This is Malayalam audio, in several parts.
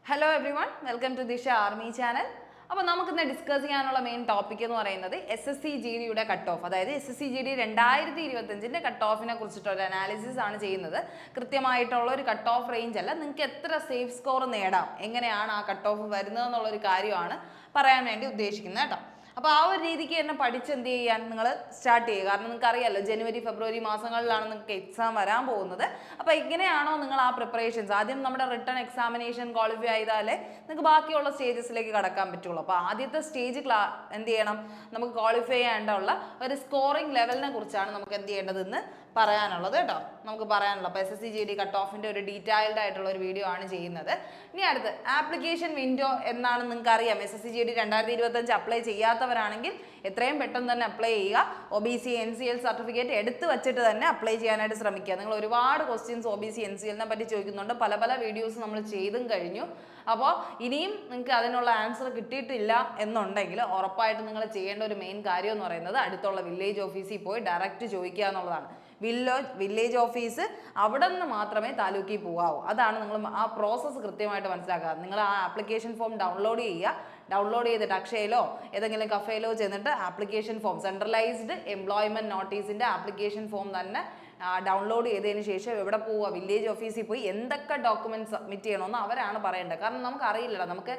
Hello everyone, welcome to Disha army channel. അപ്പോൾ നമുക്കിന്ന് ഡിസ്കസ് ചെയ്യാനുള്ള മെയിൻ ടോപ്പിക് എന്ന് പറയുന്നത് SSC-GDയുടെ കട്ട് ഓഫ്, അതായത് SSC-GD 2025 കട്ട് ഓഫിനെ കുറിച്ചിട്ടൊരു അനാലിസിസ് ആണ് ചെയ്യുന്നത്. കൃത്യമായിട്ടുള്ള ഒരു കട്ട് ഓഫ് റേഞ്ച് അല്ല, നിങ്ങൾക്ക് എത്ര സേഫ് സ്കോർ നേടാം, എങ്ങനെയാണ് ആ കട്ട് ഓഫ് വരുന്നത് എന്നുള്ളൊരു കാര്യമാണ് പറയാൻ വേണ്ടി ഉദ്ദേശിക്കുന്നത് കേട്ടോ. അപ്പോൾ ആ ഒരു രീതിക്ക് തന്നെ പഠിച്ച് എന്ത് ചെയ്യാൻ നിങ്ങൾ സ്റ്റാർട്ട് ചെയ്യുക. കാരണം നിങ്ങൾക്ക് അറിയാമല്ലോ, ജനുവരി ഫെബ്രുവരി മാസങ്ങളിലാണ് നിങ്ങൾക്ക് എക്സാം വരാൻ പോകുന്നത്. അപ്പോൾ എങ്ങനെയാണോ നിങ്ങൾ ആ പ്രിപ്പറേഷൻസ്, ആദ്യം നമ്മുടെ റിട്ടേൺ എക്സാമിനേഷൻ ക്വാളിഫൈ ചെയ്താലേ നിങ്ങൾക്ക് ബാക്കിയുള്ള സ്റ്റേജസിലേക്ക് കടക്കാൻ പറ്റുള്ളൂ. അപ്പോൾ ആദ്യത്തെ സ്റ്റേജ് എന്ത് ചെയ്യണം, നമുക്ക് ക്വാളിഫൈ ചെയ്യേണ്ടുള്ള ഒരു സ്കോറിംഗ് ലെവലിനെ കുറിച്ചാണ് നമുക്ക് എന്ത് ചെയ്യേണ്ടതെന്ന് പറയാനുള്ളത് കേട്ടോ. നമുക്ക് പറയാനുള്ളത് അപ്പോൾ SSC-GD കട്ട് ഓഫിൻ്റെ ഒരു ഡീറ്റെയിൽഡ് ആയിട്ടുള്ള ഒരു വീഡിയോ ആണ് ചെയ്യുന്നത്. ഇനി അടുത്ത് ആപ്ലിക്കേഷൻ വിൻഡോ എന്നാണ് നിങ്ങൾക്ക് അറിയാം. SSC-GD 2025 അപ്ലൈ ചെയ്യാത്തവരാണെങ്കിൽ എത്രയും പെട്ടെന്ന് തന്നെ അപ്ലൈ ചെയ്യുക. OBC NCL സർട്ടിഫിക്കറ്റ് എടുത്ത് വെച്ചിട്ട് തന്നെ അപ്ലൈ ചെയ്യാനായിട്ട് ശ്രമിക്കുക. നിങ്ങൾ ഒരുപാട് ക്വസ്റ്റ്യൻസ് OBC NCLനെ പറ്റി ചോദിക്കുന്നുണ്ട്, പല വീഡിയോസ് നമ്മൾ ചെയ്തും കഴിഞ്ഞു. അപ്പോൾ ഇനിയും നിങ്ങൾക്ക് അതിനുള്ള ആൻസർ കിട്ടിയിട്ടില്ല എന്നുണ്ടെങ്കിൽ ഉറപ്പായിട്ട് നിങ്ങൾ ചെയ്യേണ്ട ഒരു മെയിൻ കാര്യം എന്ന് പറയുന്നത് അടുത്തുള്ള വില്ലേജ് ഓഫീസിൽ പോയി ഡയറക്റ്റ് ചോദിക്കുക എന്നുള്ളതാണ്. വില്ലേജ് ഓഫീസ് അവിടെ നിന്ന് മാത്രമേ താലൂക്കിൽ പോകാവൂ. അതാണ് നിങ്ങൾ ആ പ്രോസസ്സ് കൃത്യമായിട്ട് മനസ്സിലാക്കുക. നിങ്ങൾ ആ ആപ്ലിക്കേഷൻ ഫോം ഡൗൺലോഡ് ചെയ്യുക. ഡൗൺലോഡ് ചെയ്തിട്ട് അക്ഷയയിലോ ഏതെങ്കിലും കഫേയിലോ ചെന്നിട്ട് ആപ്ലിക്കേഷൻ ഫോം, സെൻട്രലൈസ്ഡ് എംപ്ലോയ്മെൻറ്റ് നോട്ടീസിൻ്റെ ആപ്ലിക്കേഷൻ ഫോം തന്നെ ഡൗൺലോഡ് ചെയ്തതിന് ശേഷം എവിടെ പോവുക, വില്ലേജ് ഓഫീസിൽ പോയി എന്തൊക്കെ ഡോക്യുമെൻറ്റ്സ് സബ്മിറ്റ് ചെയ്യണമെന്ന് അവരാണ് പറയേണ്ടത്. കാരണം നമുക്ക് അറിയില്ലല്ലോ, നമുക്ക്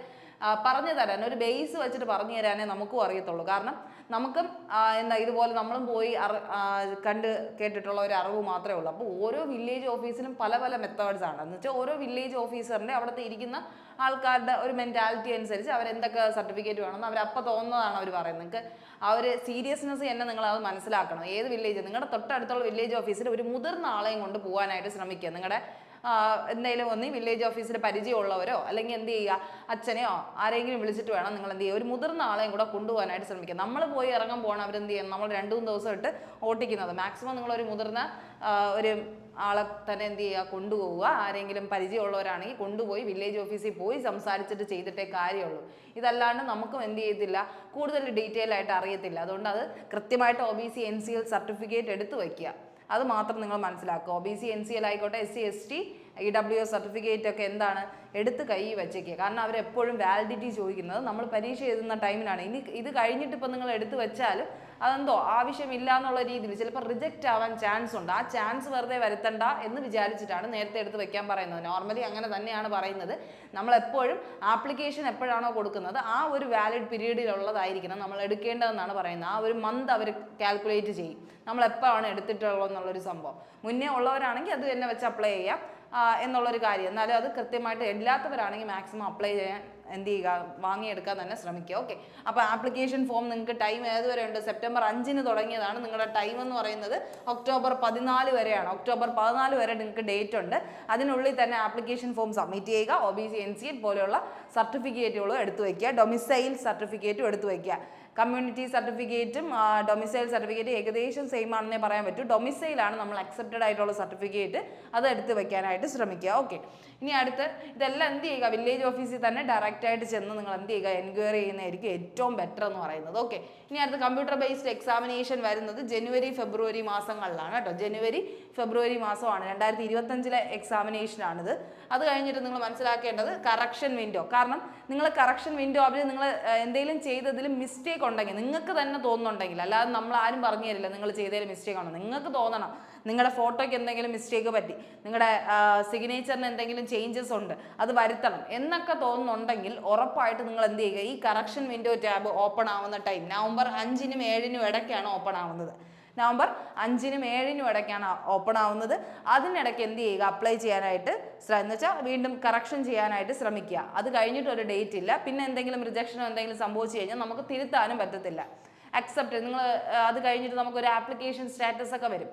പറഞ്ഞു തരാൻ ഒരു ബേസ് വെച്ചിട്ട് പറഞ്ഞു തരാനേ നമുക്കും അറിയത്തുള്ളൂ. കാരണം നമുക്കും ഇതുപോലെ നമ്മളും പോയി കേട്ടിട്ടുള്ള ഒരു അറിവ് മാത്രമേ ഉള്ളൂ. അപ്പോൾ ഓരോ വില്ലേജ് ഓഫീസിനും പല മെത്തേഡ്സ് ആണ്. എന്ന് വെച്ചാൽ ഓരോ വില്ലേജ് ഓഫീസറിൻ്റെ അവിടുത്തെ ഇരിക്കുന്ന ആൾക്കാരുടെ ഒരു മെൻറ്റാലിറ്റി അനുസരിച്ച് അവരെന്തൊക്കെ സർട്ടിഫിക്കറ്റ് വേണമെന്ന് അവരപ്പോൾ തോന്നുന്നതാണ് അവർ പറയുന്നത്. നിങ്ങൾക്ക് ആ ഒരു സീരിയസ്നെസ് തന്നെ നിങ്ങളത് മനസ്സിലാക്കണം. ഏത് വില്ലേജ്, നിങ്ങളുടെ തൊട്ടടുത്തുള്ള വില്ലേജ് ഓഫീസിൽ ഒരു മുതിർന്ന ആളെയും കൊണ്ട് പോകാനായിട്ട് ശ്രമിക്കുക. നിങ്ങളുടെ എന്തെങ്കിലും ഒന്ന് വില്ലേജ് ഓഫീസിൽ പരിചയമുള്ളവരോ അല്ലെങ്കിൽ എന്ത് ചെയ്യുക, അച്ഛനെയോ ആരെങ്കിലും വിളിച്ചിട്ട് വേണം നിങ്ങൾ എന്ത് ചെയ്യുക, ഒരു മുതിർന്ന ആളെയും കൂടെ കൊണ്ടുപോകാനായിട്ട് ശ്രമിക്കുക. നമ്മൾ പോയി ഇറങ്ങാൻ പോകണം, അവരെന്ത് ചെയ്യണം, നമ്മൾ 2-3 ദിവസം ഇട്ട് ഓട്ടിക്കുന്നത്. മാക്സിമം നിങ്ങളൊരു മുതിർന്ന ഒരു ആളെ തന്നെ എന്ത് ചെയ്യുക, കൊണ്ടുപോവുക. ആരെങ്കിലും പരിചയമുള്ളവരാണെങ്കിൽ കൊണ്ടുപോയി വില്ലേജ് ഓഫീസിൽ പോയി സംസാരിച്ചിട്ട് ചെയ്തിട്ടേ കാര്യമുള്ളൂ. ഇതല്ലാണ്ട് നമുക്കും എന്ത് ചെയ്യത്തില്ല, കൂടുതൽ ഡീറ്റെയിൽ ആയിട്ട് അറിയത്തില്ല. അതുകൊണ്ട് അത് കൃത്യമായിട്ട് OBC NCL സർട്ടിഫിക്കറ്റ് എടുത്ത് വയ്ക്കുക. അത് മാത്രം നിങ്ങൾ മനസ്സിലാക്കുക. OBC NCL ആയിക്കോട്ടെ, SC ST EWS സർട്ടിഫിക്കറ്റ് ഒക്കെ എന്താണ് എടുത്ത് കൈ വെച്ചേക്കുക. കാരണം അവരെപ്പോഴും വാലിഡിറ്റി ചോദിക്കുന്നത് നമ്മൾ പരീക്ഷ എഴുതുന്ന ടൈമിനാണ്. ഇനി ഇത് കഴിഞ്ഞിട്ട് ഇപ്പം നിങ്ങൾ എടുത്ത് വെച്ചാലും അതെന്തോ ആവശ്യമില്ല എന്നുള്ള രീതിയിൽ ചിലപ്പോൾ റിജക്റ്റ് ആവാൻ ചാൻസ് ഉണ്ട്. ആ ചാൻസ് വെറുതെ വരുത്തണ്ട എന്ന് വിചാരിച്ചിട്ടാണ് നേരത്തെ എടുത്ത് വെക്കാൻ പറയുന്നത്. നോർമലി അങ്ങനെ തന്നെയാണ് പറയുന്നത്. നമ്മളെപ്പോഴും ആപ്ലിക്കേഷൻ എപ്പോഴാണോ കൊടുക്കുന്നത് ആ ഒരു വാലിഡ് പീരീഡിലുള്ളതായിരിക്കണം നമ്മൾ എടുക്കേണ്ടതെന്നാണ് പറയുന്നത്. ആ ഒരു മന്ത് അവർ കാൽക്കുലേറ്റ് ചെയ്യും നമ്മൾ എപ്പോഴാണ് എടുത്തിട്ടുള്ളതെന്നുള്ളൊരു സംഭവം. മുന്നേ ഉള്ളവരാണെങ്കിൽ അത് തന്നെ വെച്ച് അപ്ലൈ ചെയ്യാം എന്നുള്ളൊരു കാര്യം. എന്നാലും അത് കൃത്യമായിട്ട് ഇല്ലാത്തവരാണെങ്കിൽ മാക്സിമം അപ്ലൈ ചെയ്യാൻ എന്ത് ചെയ്യുക, വാങ്ങിയെടുക്കാൻ തന്നെ ശ്രമിക്കുക. ഓക്കെ, അപ്പോൾ ആപ്ലിക്കേഷൻ ഫോം നിങ്ങൾക്ക് ടൈം ഏതുവരെ ഉണ്ട്? സെപ്റ്റംബർ 5 തുടങ്ങിയതാണ് നിങ്ങളുടെ ടൈം എന്ന് പറയുന്നത്. ഒക്ടോബർ 14 വരെയാണ്. ഒക്ടോബർ 14 വരെ നിങ്ങൾക്ക് ഡേറ്റ് ഉണ്ട്. അതിനുള്ളിൽ തന്നെ ആപ്ലിക്കേഷൻ ഫോം സബ്മിറ്റ് ചെയ്യുക. OBC NCL പോലെയുള്ള സർട്ടിഫിക്കറ്റുകളും എടുത്തു വയ്ക്കുക. ഡൊമിസൈൽ സർട്ടിഫിക്കറ്റും എടുത്തു വയ്ക്കുക. കമ്മ്യൂണിറ്റി സർട്ടിഫിക്കറ്റും ഡൊമിസൈൽ സർട്ടിഫിക്കറ്റ് ഏകദേശം സെയിം ആണെന്നേ പറയാൻ പറ്റൂ. ഡൊമിസൈലാണ് നമ്മൾ അക്സെപ്റ്റഡ് ആയിട്ടുള്ള സർട്ടിഫിക്കറ്റ്, അത് എടുത്ത് വെക്കാനായിട്ട് ശ്രമിക്കുക. ഓക്കെ, ഇനി അടുത്ത് ഇതെല്ലാം എന്ത് ചെയ്യുക, വില്ലേജ് ഓഫീസിൽ തന്നെ ഡയറക്റ്റ് ആയിട്ട് ചെന്ന് നിങ്ങൾ എന്ത് ചെയ്യുക, എൻക്വയറി ചെയ്യുന്നതായിരിക്കും ഏറ്റവും ബെറ്റർ എന്ന് പറയുന്നത്. ഓക്കെ, ഇനി അടുത്ത് കമ്പ്യൂട്ടർ ബേസ്ഡ് എക്സാമിനേഷൻ വരുന്നത് ജനുവരി ഫെബ്രുവരി മാസങ്ങളിലാണ് കേട്ടോ. ജനുവരി ഫെബ്രുവരി മാസമാണ് 2025 എക്സാമിനേഷനാണിത്. അത് കഴിഞ്ഞിട്ട് നിങ്ങൾ മനസ്സിലാക്കേണ്ടത് കറക്ഷൻ വിൻഡോ. കാരണം നിങ്ങൾ കറക്ഷൻ വിൻഡോ അവർ നിങ്ങൾ എന്തെങ്കിലും ചെയ്തതിൽ മിസ്റ്റേക്ക് ഉണ്ടെങ്കിൽ നിങ്ങൾക്ക് തന്നെ തോന്നുന്നുണ്ടെങ്കിൽ, അല്ലാതെ നമ്മൾ ആരും പറഞ്ഞു തരില്ല നിങ്ങൾ ചെയ്തതിൽ മിസ്റ്റേക്ക് ഉണ്ടെന്ന്. നിങ്ങൾക്ക് തോന്നണം, നിങ്ങളുടെ ഫോട്ടോയ്ക്ക് എന്തെങ്കിലും മിസ്റ്റേക്ക് പറ്റി, നിങ്ങളുടെ സിഗ്നേച്ചറിന് എന്തെങ്കിലും ചേഞ്ചസ് ഉണ്ട്, അത് വരുത്തണം എന്നൊക്കെ തോന്നുന്നുണ്ടെങ്കിൽ ഉറപ്പായിട്ട് നിങ്ങൾ എന്ത് ചെയ്യുക, ഈ കറക്ഷൻ വിൻഡോ ടാബ് ഓപ്പൺ ആവുന്ന ടൈം നവംബർ 5-നും 7-നും ഇടയ്ക്കാണ് ഓപ്പൺ ആവുന്നത്. നവംബർ 5-നും 7-നും ഇടയ്ക്കാണ് ഓപ്പൺ ആവുന്നത്. അതിനിടയ്ക്ക് എന്ത് ചെയ്യുക, അപ്ലൈ ചെയ്യാനായിട്ട് എന്ന് വെച്ചാൽ വീണ്ടും കറക്ഷൻ ചെയ്യാനായിട്ട് ശ്രമിക്കുക. അത് കഴിഞ്ഞിട്ട് ഒരു ഡേറ്റ് ഇല്ല. പിന്നെ എന്തെങ്കിലും റിജക്ഷനോ എന്തെങ്കിലും സംഭവിച്ചു കഴിഞ്ഞാൽ നമുക്ക് തിരുത്താനും പറ്റത്തില്ല. അക്സെപ്റ്റ് നിങ്ങൾ അത് കഴിഞ്ഞിട്ട് നമുക്കൊരു ആപ്ലിക്കേഷൻ സ്റ്റാറ്റസ് ഒക്കെ വരും.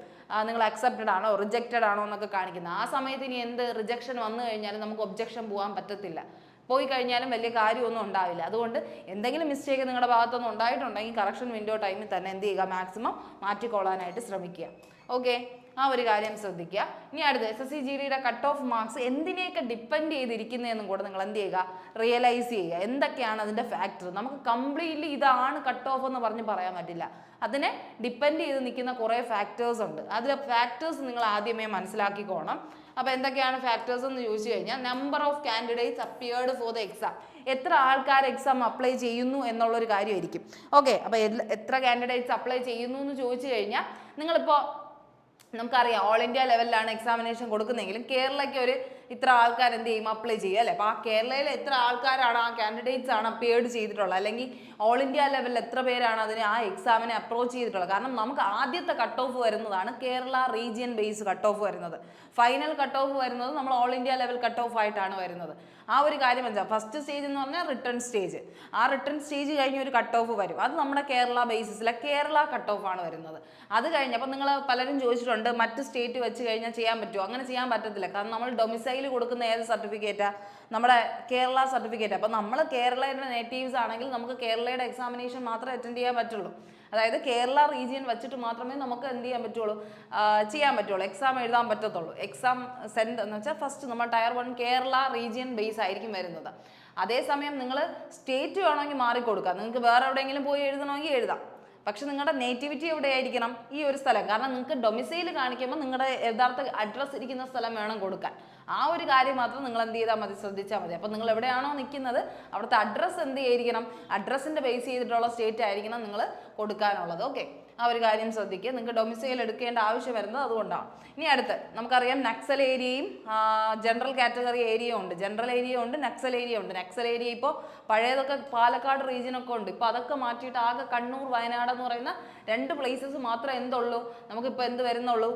നിങ്ങൾ അക്സെപ്റ്റഡ് ആണോ റിജക്റ്റഡ് ആണോ എന്നൊക്കെ കാണിക്കുന്നത്. ആ സമയത്ത് ഇനി എന്ത് റിജക്ഷൻ വന്നു കഴിഞ്ഞാലും നമുക്ക് ഒബ്ജക്ഷൻ പോകാൻ പറ്റത്തില്ല. പോയി കഴിഞ്ഞാലും വലിയ കാര്യമൊന്നും ഉണ്ടാവില്ല. അതുകൊണ്ട് എന്തെങ്കിലും മിസ്റ്റേക്ക് നിങ്ങളുടെ ഭാഗത്തൊന്നും ഉണ്ടായിട്ടുണ്ടെങ്കിൽ കറക്ഷൻ വിൻഡോ ടൈമിൽ തന്നെ എന്ത് ചെയ്യുക, മാക്സിമം മാറ്റിക്കൊള്ളാനായിട്ട് ശ്രമിക്കുക. ഓക്കെ, ആ ഒരു കാര്യം ശ്രദ്ധിക്കുക. ഇനി അടുത്ത് SSC GDയുടെ കട്ട് ഓഫ് മാർക്സ് എന്തിനെയൊക്കെ ഡിപ്പെൻഡ് ചെയ്തിരിക്കുന്നതെന്നും കൂടെ നിങ്ങൾ എന്ത് ചെയ്യുക, റിയലൈസ് ചെയ്യുക. എന്തൊക്കെയാണ് അതിൻ്റെ ഫാക്ടർ? നമുക്ക് കംപ്ലീറ്റ്ലി ഇതാണ് കട്ട് ഓഫ് എന്ന് പറഞ്ഞ് പറയാൻ പറ്റില്ല. അതിനെ ഡിപ്പെൻഡ് ചെയ്ത് നിൽക്കുന്ന കുറേ ഫാക്ടേഴ്സ് ഉണ്ട്. അതിലെ ഫാക്ടേഴ്സ് നിങ്ങൾ ആദ്യമേ മനസ്സിലാക്കിക്കോണം. അപ്പോൾ എന്തൊക്കെയാണ് ഫാക്ടേഴ്സ് എന്ന് ചോദിച്ചു കഴിഞ്ഞാൽ, number of candidates appeared for the exam, എത്ര ആൾക്കാർ എക്സാം അപ്ലൈ ചെയ്യുന്നു എന്നുള്ളൊരു കാര്യമായിരിക്കും. ഓക്കെ, അപ്പോൾ എത്ര കാൻഡിഡേറ്റ്സ് അപ്ലൈ ചെയ്യുന്നു എന്ന് ചോദിച്ചു കഴിഞ്ഞാൽ, നിങ്ങളിപ്പോൾ നമുക്കറിയാം ഓൾ ഇന്ത്യ ലെവലിലാണ് എക്സാമിനേഷൻ കൊടുക്കുന്നതെങ്കിലും കേരളയ്ക്ക് ഒരു ഇത്ര ആൾക്കാർ എന്ത് ചെയ്യും, അപ്ലൈ ചെയ്യുക അല്ലേ. അപ്പോൾ ആ കേരളയിൽ എത്ര ആൾക്കാരാണ്, ആ കാൻഡിഡേറ്റ്സ് ആണ് അപ്പിയേർഡ് ചെയ്തിട്ടുള്ളത്, അല്ലെങ്കിൽ ഓൾ ഇന്ത്യ ലെവലിൽ എത്ര പേരാണ് അതിനെ ആ എക്സാമിനെ അപ്രോച്ച് ചെയ്തിട്ടുള്ളത്. കാരണം നമുക്ക് ആദ്യത്തെ കട്ട് ഓഫ് വരുന്നതാണ് Kerala region base cut off വരുന്നത്. ഫൈനൽ കട്ട് ഓഫ് വരുന്നത് നമ്മൾ all India level cut off ആയിട്ടാണ് വരുന്നത്. ആ ഒരു കാര്യം മനസ്സിലാവും. ഫസ്റ്റ് സ്റ്റേജ് എന്ന് പറഞ്ഞാൽ റിട്ടേൺ സ്റ്റേജ്. ആ റിട്ടേൺ സ്റ്റേജ് കഴിഞ്ഞ് ഒരു കട്ട് ഓഫ് വരും. അത് നമ്മുടെ കേരള ബേസിസിലെ കേരള കട്ട് ഓഫ് ആണ് വരുന്നത്. അത് കഴിഞ്ഞപ്പോൾ നിങ്ങൾ പലരും ചോദിച്ചിട്ടുണ്ട്, മറ്റ് സ്റ്റേറ്റ് വെച്ച് കഴിഞ്ഞാൽ ചെയ്യാൻ പറ്റുമോ? അങ്ങനെ ചെയ്യാൻ പറ്റത്തില്ല. കാരണം നമ്മൾ ഡൊമിസൈൽ കൊടുക്കുന്ന ഏത് സർട്ടിഫിക്കറ്റാ? നമ്മുടെ കേരള സർട്ടിഫിക്കറ്റ്. അപ്പോൾ നമ്മൾ കേരളയുടെ നേറ്റീവ്സ് ആണെങ്കിൽ നമുക്ക് കേരളയുടെ എക്സാമിനേഷൻ മാത്രമേ അറ്റൻഡ് ചെയ്യാൻ പറ്റുള്ളൂ. അതായത് കേരള റീജിയൻ വെച്ചിട്ട് മാത്രമേ നമുക്ക് എന്ത് ചെയ്യാൻ പറ്റുള്ളൂ, ചെയ്യാൻ പറ്റുള്ളൂ, എക്സാം എഴുതാൻ പറ്റത്തുള്ളൂ. എക്സാം സെൻറ്റർ എന്ന് വെച്ചാൽ ഫസ്റ്റ് നമ്മൾ ടയർ 1 കേരള റീജിയൻ ബേസ് ആയിരിക്കും വരുന്നത്. അതേസമയം നിങ്ങൾ സ്റ്റേറ്റ് വേണമെങ്കിൽ മാറിക്കൊടുക്കാം. നിങ്ങൾക്ക് വേറെ എവിടെയെങ്കിലും പോയി എഴുതണമെങ്കിൽ എഴുതാം. പക്ഷെ നിങ്ങളുടെ നേറ്റിവിറ്റി എവിടെയായിരിക്കണം? ഈ ഒരു സ്ഥലം. കാരണം നിങ്ങൾക്ക് ഡൊമിസൈൽ കാണിക്കുമ്പോൾ നിങ്ങളുടെ യഥാർത്ഥ അഡ്രസ്സ് ഇരിക്കുന്ന സ്ഥലം വേണം കൊടുക്കാൻ. ആ ഒരു കാര്യം മാത്രം നിങ്ങൾ എന്ത് ചെയ്താൽ മതി, ശ്രദ്ധിച്ചാൽ മതി. അപ്പോൾ നിങ്ങൾ എവിടെയാണോ നിൽക്കുന്നത് അവിടുത്തെ അഡ്രസ്സ് എന്ത് ചെയ്തിരിക്കണം, അഡ്രസ്സിൻ്റെ ബേസ് ചെയ്തിട്ടുള്ള സ്റ്റേറ്റ് ആയിരിക്കണം നിങ്ങൾ കൊടുക്കാനുള്ളത്. ഓക്കെ, ആ ഒരു കാര്യം ശ്രദ്ധിക്കുക. നിങ്ങൾക്ക് ഡൊമിസൈൽ എടുക്കേണ്ട ആവശ്യം വരുന്നത് അതുകൊണ്ടാണ്. ഇനി അടുത്ത് നമുക്കറിയാം നക്സൽ ഏരിയയും ജനറൽ കാറ്റഗറി ഏരിയയും ഉണ്ട്. ജനറൽ ഏരിയ ഉണ്ട്, നക്സൽ ഏരിയ ഉണ്ട്. നക്സൽ ഏരിയ ഇപ്പോൾ പഴയതൊക്കെ പാലക്കാട് റീജിയനൊക്കെ ഉണ്ട്. ഇപ്പോൾ അതൊക്കെ മാറ്റിയിട്ട് ആകെ കണ്ണൂർ വയനാട് എന്ന് പറയുന്ന 2 പ്ലേസസ് മാത്രമേ എന്തുള്ളൂ, നമുക്കിപ്പോൾ എന്ത് വരുന്നുള്ളൂ,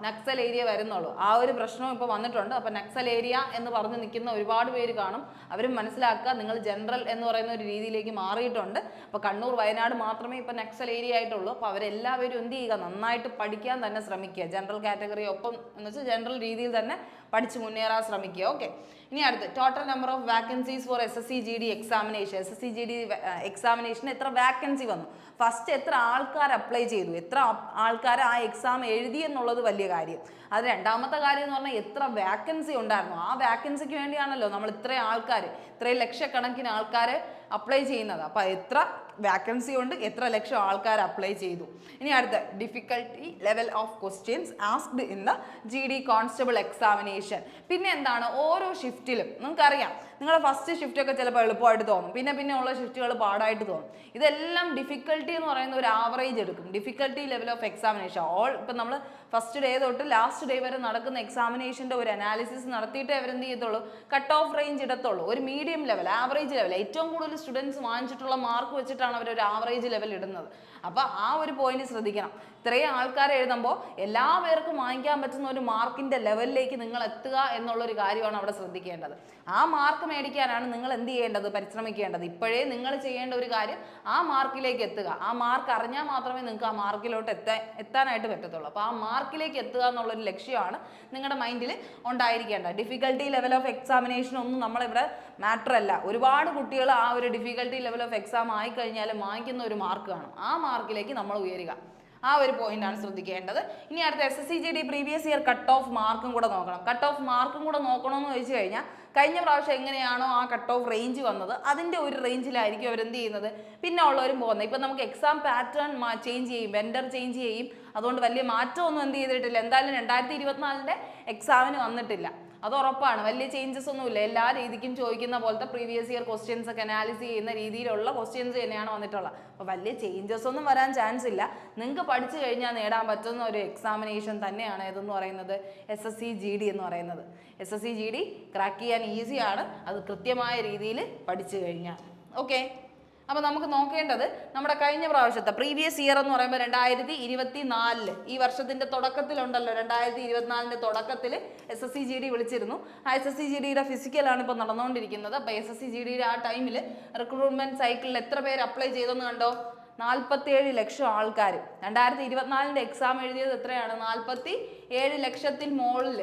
നക്സൽ ഏരിയ വരുന്നുള്ളൂ. ആ ഒരു പ്രശ്നവും ഇപ്പോൾ വന്നിട്ടുണ്ട്. അപ്പോൾ നക്സൽ ഏരിയ എന്ന് പറഞ്ഞ് നിൽക്കുന്ന ഒരുപാട് പേര് കാണും. അവരും മനസ്സിലാക്കുക, നിങ്ങൾ ജനറൽ എന്ന് പറയുന്ന ഒരു രീതിയിലേക്ക് മാറിയിട്ടുണ്ട്. അപ്പോൾ കണ്ണൂർ വയനാട് മാത്രമേ ഇപ്പോൾ നക്സൽ ഏരിയ ആയിട്ടുള്ളൂ. അപ്പോൾ അവരെല്ലാവരും എന്ത് ചെയ്യുക, നന്നായിട്ട് പഠിക്കാൻ തന്നെ ശ്രമിക്കുക. ജനറൽ കാറ്റഗറി ഒപ്പം എന്ന് വെച്ചാൽ ജനറൽ രീതിയിൽ തന്നെ പഠിച്ച് മുന്നേറാൻ ശ്രമിക്കുക. ഓക്കെ, ഇനി അടുത്ത് total number of vacancies for SSC GD examination. SSC GD എക്സാമിനേഷന് എത്ര വാക്കൻസി വന്നു, ഫസ്റ്റ് എത്ര ആൾക്കാർ അപ്ലൈ ചെയ്തു, എത്ര ആൾക്കാർ ആ എക്സാം എഴുതി എന്നുള്ളത് വലിയ കാര്യം. അത് രണ്ടാമത്തെ കാര്യം എന്ന് പറഞ്ഞാൽ എത്ര വാക്കൻസി ഉണ്ടായിരുന്നു. ആ വാക്കൻസിക്ക് വേണ്ടിയാണല്ലോ നമ്മൾ ഇത്രയും ആൾക്കാർ, ഇത്രയും ലക്ഷക്കണക്കിന് ആൾക്കാർ അപ്ലൈ ചെയ്യുന്നത്. അപ്പോൾ എത്ര വാക്കൻസി ഉണ്ട്, എത്ര ലക്ഷം ആൾക്കാർ അപ്ലൈ ചെയ്തു. ഇനി അടുത്ത difficulty level of questions asked in the GD constable examination. പിന്നെ എന്താണ്, ഓരോ ഷിഫ്റ്റിലും നിങ്ങൾക്കറിയാം, നിങ്ങളുടെ ഫസ്റ്റ് ഷിഫ്റ്റൊക്കെ ചിലപ്പോൾ എളുപ്പമായിട്ട് തോന്നും, പിന്നെ ഉള്ള ഷിഫ്റ്റുകൾ പാടായിട്ട് തോന്നും. ഇതെല്ലാം ഡിഫിക്കൽട്ടി എന്ന് പറയുന്ന ഒരു ആവറേജ് എടുക്കും. ഡിഫിക്കൽട്ടി ലെവൽ ഓഫ് എക്സാമിനേഷൻ ഇപ്പം നമ്മൾ ഫസ്റ്റ് ഡേ തൊട്ട് ലാസ്റ്റ് ഡേ വരെ നടക്കുന്ന എക്സാമിനേഷൻ്റെ ഒരു അനാലിസിസ് നടത്തിയിട്ട് അവരെന്ത് ചെയ്യത്തുള്ളൂ, കട്ട് ഓഫ് റേഞ്ച് ഇടത്തുള്ളൂ. ഒരു മീഡിയം ലെവൽ, ആവറേജ് ലെവൽ, ഏറ്റവും കൂടുതൽ സ്റ്റുഡൻസ് വാങ്ങിച്ചിട്ടുള്ള മാർക്ക് വെച്ചിട്ടാണ് അവർ ഒരു ആവറേജ് ലെവൽ ഇടുന്നത്. അപ്പോൾ ആ ഒരു പോയിന്റ് ശ്രദ്ധിക്കണം. ഇത്രയും ആൾക്കാർ എഴുതുമ്പോൾ എല്ലാ പേർക്കും വാങ്ങിക്കാൻ പറ്റുന്ന ഒരു മാർക്കിൻ്റെ ലെവലിലേക്ക് നിങ്ങൾ എത്തുക എന്നുള്ളൊരു കാര്യമാണ് അവിടെ ശ്രദ്ധിക്കേണ്ടത്. ആ മാർക്ക് മേടിക്കാനാണ് നിങ്ങൾ എന്ത് ചെയ്യേണ്ടത്, പരിശ്രമിക്കേണ്ടത്. ഇപ്പോഴേ നിങ്ങൾ ചെയ്യേണ്ട ഒരു കാര്യം ആ മാർക്കിലേക്ക് എത്തുക. ആ മാർക്ക് അറിഞ്ഞാൽ മാത്രമേ നിങ്ങൾക്ക് ആ മാർക്കിലോട്ട് എത്താനായിട്ട് പറ്റത്തുള്ളൂ. അപ്പോൾ ആ മാർക്കിലേക്ക് എത്തുക എന്നുള്ളൊരു ലക്ഷ്യമാണ് നിങ്ങളുടെ മൈൻഡിൽ ഉണ്ടായിരിക്കേണ്ടത്. ഡിഫിക്കൽട്ടി ലെവൽ ഓഫ് എക്സാമിനേഷൻ ഒന്നും നമ്മളിവിടെ മാറ്റർ അല്ല. ഒരുപാട് കുട്ടികൾ ആ ഒരു ഡിഫിക്കൽട്ടി ലെവൽ ഓഫ് എക്സാം ആയിക്കഴിഞ്ഞാൽ വാങ്ങിക്കുന്ന ഒരു മാർക്ക് കാണും. ആ മാർക്കിലേക്ക് നമ്മൾ ഉയരുക. ആ ഒരു പോയിന്റാണ് ശ്രദ്ധിക്കേണ്ടത്. ഇനി അടുത്ത SSC GD previous year cut off മാർക്കും കൂടെ നോക്കണം. കട്ട് ഓഫ് മാർക്കും കൂടെ നോക്കണമെന്ന് ചോദിച്ചു കഴിഞ്ഞാൽ, കഴിഞ്ഞ പ്രാവശ്യം എങ്ങനെയാണോ ആ കട്ട് ഓഫ് റേഞ്ച് വന്നത് അതിൻ്റെ ഒരു റേഞ്ചിലായിരിക്കും അവരെന്ത് ചെയ്യുന്നത്, പിന്നെ ഉള്ളവരും പോകുന്നത്. ഇപ്പം നമുക്ക് എക്സാം പാറ്റേൺ ചേഞ്ച് ചെയ്യും, വെൻഡർ ചേഞ്ച് ചെയ്യും. അതുകൊണ്ട് വലിയ മാറ്റമൊന്നും എന്ത് ചെയ്തിട്ടില്ല. എന്തായാലും 2024 എക്സാമിന് വന്നിട്ടില്ല, അത് ഉറപ്പാണ്. വലിയ ചേഞ്ചസ് ഒന്നുമില്ല. എല്ലാ രീതിക്കും ചോദിക്കുന്ന പോലത്തെ പ്രീവിയസ് ഇയർ ക്വസ്റ്റ്യൻസ് ഒക്കെ അനാലിസ് ചെയ്യുന്ന രീതിയിലുള്ള ക്വസ്റ്റ്യൻസ് തന്നെയാണ് വന്നിട്ടുള്ളത്. അപ്പോൾ വലിയ ചേഞ്ചസ് ഒന്നും വരാൻ ചാൻസ് ഇല്ല. നിങ്ങൾക്ക് പഠിച്ചു കഴിഞ്ഞാൽ നേടാൻ പറ്റുന്ന ഒരു എക്സാമിനേഷൻ തന്നെയാണ് ഇതെന്ന് പറയുന്നത്, SSC GD എന്ന് പറയുന്നത്. SSC GD ക്രാക്ക് ചെയ്യാൻ ഈസിയാണ്, അത് കൃത്യമായ രീതിയിൽ പഠിച്ചു കഴിഞ്ഞാൽ. ഓക്കെ, അപ്പോൾ നമുക്ക് നോക്കേണ്ടത് നമ്മുടെ കഴിഞ്ഞ പ്രാവശ്യത്തെ പ്രീവിയസ് ഇയർ എന്ന് പറയുമ്പോൾ 2024 ഈ വർഷത്തിൻ്റെ തുടക്കത്തിലുണ്ടല്ലോ, 2024 തുടക്കത്തിൽ SSC GD വിളിച്ചിരുന്നു. ആ SSC GDയുടെ ഫിസിക്കലാണ് ഇപ്പോൾ നടന്നുകൊണ്ടിരിക്കുന്നത്. അപ്പോൾ SSC GDയുടെ ആ ടൈമിൽ റിക്രൂട്ട്മെൻറ്റ് സൈക്കിളിൽ എത്ര പേര് അപ്ലൈ ചെയ്തെന്ന് കണ്ടോ, 47 ലക്ഷം ആൾക്കാർ. 2024 എക്സാം എഴുതിയത് എത്രയാണ്, 47 ലക്ഷത്തിൽ മുകളിൽ,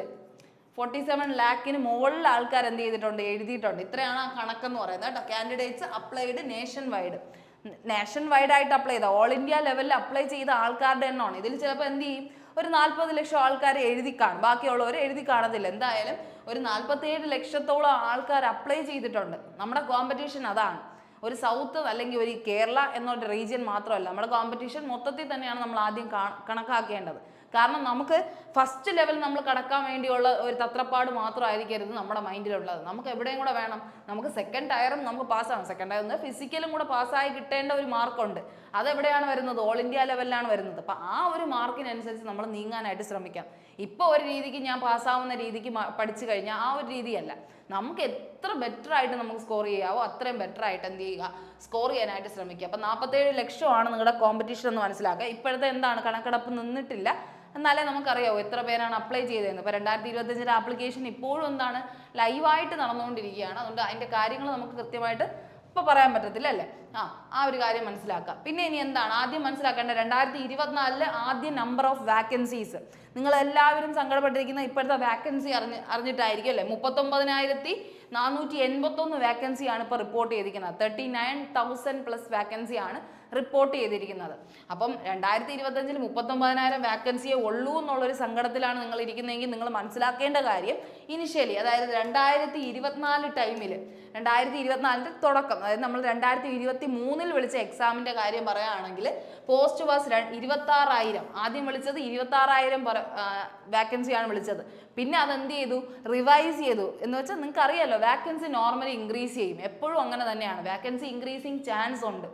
47 ലാഖിന് മുകളിൽ ആൾക്കാർ എന്ത് ചെയ്തിട്ടുണ്ട്, എഴുതിയിട്ടുണ്ട്. ഇത്രയാണ് ആ കണക്കെന്ന് പറയുന്നത് കേട്ടോ. കാൻഡിഡേറ്റ്സ് അപ്ലൈഡ് നേഷൻ വൈഡ് ആയിട്ട് അപ്ലൈ ചെയ്ത, ഓൾ ഇന്ത്യ ലെവലിൽ അപ്ലൈ ചെയ്ത ആൾക്കാരുടെ എണ്ണമാണ്. ഇതിൽ ചിലപ്പോൾ എന്ത് ചെയ്യും, ഒരു 40 ലക്ഷം ആൾക്കാർ എഴുതി കാണും, ബാക്കിയുള്ളവർ എഴുതി കാണത്തില്ല. എന്തായാലും ഒരു 47 ലക്ഷത്തോളം ആൾക്കാർ അപ്ലൈ ചെയ്തിട്ടുണ്ട്. നമ്മുടെ കോമ്പറ്റീഷൻ അതാണ്. ഒരു സൗത്ത് അല്ലെങ്കിൽ ഒരു കേരള എന്നൊരു റീജിയൻ മാത്രമല്ല, നമ്മുടെ കോമ്പറ്റീഷൻ മൊത്തത്തിൽ തന്നെയാണ് നമ്മൾ ആദ്യം കണക്കാക്കേണ്ടത്. കാരണം നമുക്ക് ഫസ്റ്റ് ലെവൽ നമ്മൾ കടക്കാൻ വേണ്ടിയുള്ള ഒരു തത്രപ്പാട് മാത്രമായിരിക്കരുത് നമ്മുടെ മൈൻഡിലുള്ളത്. നമുക്ക് എവിടെയും കൂടെ വേണം, നമുക്ക് സെക്കൻഡ് ടയറും നമുക്ക് പാസ്സാകും. സെക്കൻഡ് ടയർ ഫിസിക്കലും കൂടെ പാസ്സായി കിട്ടേണ്ട ഒരു മാർക്കുണ്ട്. അതെവിടെയാണ് വരുന്നത്? ഓൾ ഇന്ത്യ ലെവലിലാണ് വരുന്നത്. അപ്പം ആ ഒരു മാർക്കിനനുസരിച്ച് നമ്മൾ നീങ്ങാനായിട്ട് ശ്രമിക്കാം. ഇപ്പോൾ ഒരു രീതിക്ക് ഞാൻ പാസ്സാവുന്ന രീതിക്ക് പഠിച്ചു കഴിഞ്ഞാൽ ആ ഒരു രീതിയല്ല. നമുക്ക് എത്ര ബെറ്റർ ആയിട്ട് നമുക്ക് സ്കോർ ചെയ്യാവോ അത്രയും ബെറ്റർ ആയിട്ട് എന്ത് ചെയ്യുക, സ്കോർ ചെയ്യാനായിട്ട് ശ്രമിക്കുക. അപ്പം 47 ലക്ഷമാണ് നിങ്ങളുടെ കോമ്പറ്റീഷൻ എന്ന് മനസ്സിലാക്കുക. ഇപ്പോഴത്തെ എന്താണ് കണക്കെടുപ്പ് നിന്നിട്ടില്ല, എന്നാലേ നമുക്കറിയാവോ എത്ര പേരാണ് അപ്ലൈ ചെയ്തതെന്ന്. ഇപ്പോൾ 2025 ആപ്ലിക്കേഷൻ ഇപ്പോഴും എന്താണ് ലൈവായിട്ട് നടന്നുകൊണ്ടിരിക്കുകയാണ്. അതുകൊണ്ട് അതിൻ്റെ കാര്യങ്ങൾ നമുക്ക് കൃത്യമായിട്ട് ഇപ്പോൾ പറയാൻ പറ്റത്തില്ല അല്ലേ. ആ ഒരു കാര്യം മനസ്സിലാക്കാം. പിന്നെ ഇനി എന്താണ് ആദ്യം മനസ്സിലാക്കേണ്ടത്? 2024 ആദ്യ നമ്പർ ഓഫ് വാക്കൻസീസ്. നിങ്ങൾ എല്ലാവരും സങ്കടപ്പെട്ടിരിക്കുന്ന ഇപ്പോഴത്തെ വാക്കൻസി അറിഞ്ഞിട്ടായിരിക്കും അല്ലേ. 39,481 വാക്കൻസിയാണ് ഇപ്പോൾ റിപ്പോർട്ട് ചെയ്തിരിക്കുന്നത്. 39,000+ വാക്കൻസിയാണ് റിപ്പോർട്ട് ചെയ്തിരിക്കുന്നത്. അപ്പം 2025 39,000 വാക്കൻസിയെ ഉള്ളൂ എന്നുള്ളൊരു സങ്കടത്തിലാണ് നിങ്ങൾ ഇരിക്കുന്നതെങ്കിൽ നിങ്ങൾ മനസ്സിലാക്കേണ്ട കാര്യം ഇനിഷ്യലി, അതായത് 2024 ടൈമിൽ 2024 തുടക്കം, അതായത് നമ്മൾ 2023 വിളിച്ച എക്സാമിൻ്റെ കാര്യം പറയുകയാണെങ്കിൽ പോസ്റ്റ് വാസ് 26,000. ആദ്യം വിളിച്ചത് 26,000 വാക്കൻസിയാണ് വിളിച്ചത്. പിന്നെ അതെന്ത് ചെയ്തു? റിവൈസ് ചെയ്തു. എന്ന് വെച്ചാൽ നിങ്ങൾക്ക് അറിയാലോ വാക്കൻസി നോർമലി ഇൻക്രീസ് ചെയ്യും, എപ്പോഴും അങ്ങനെ തന്നെയാണ്. വാക്കൻസി ഇൻക്രീസിങ് ചാൻസ് ഉണ്ട്,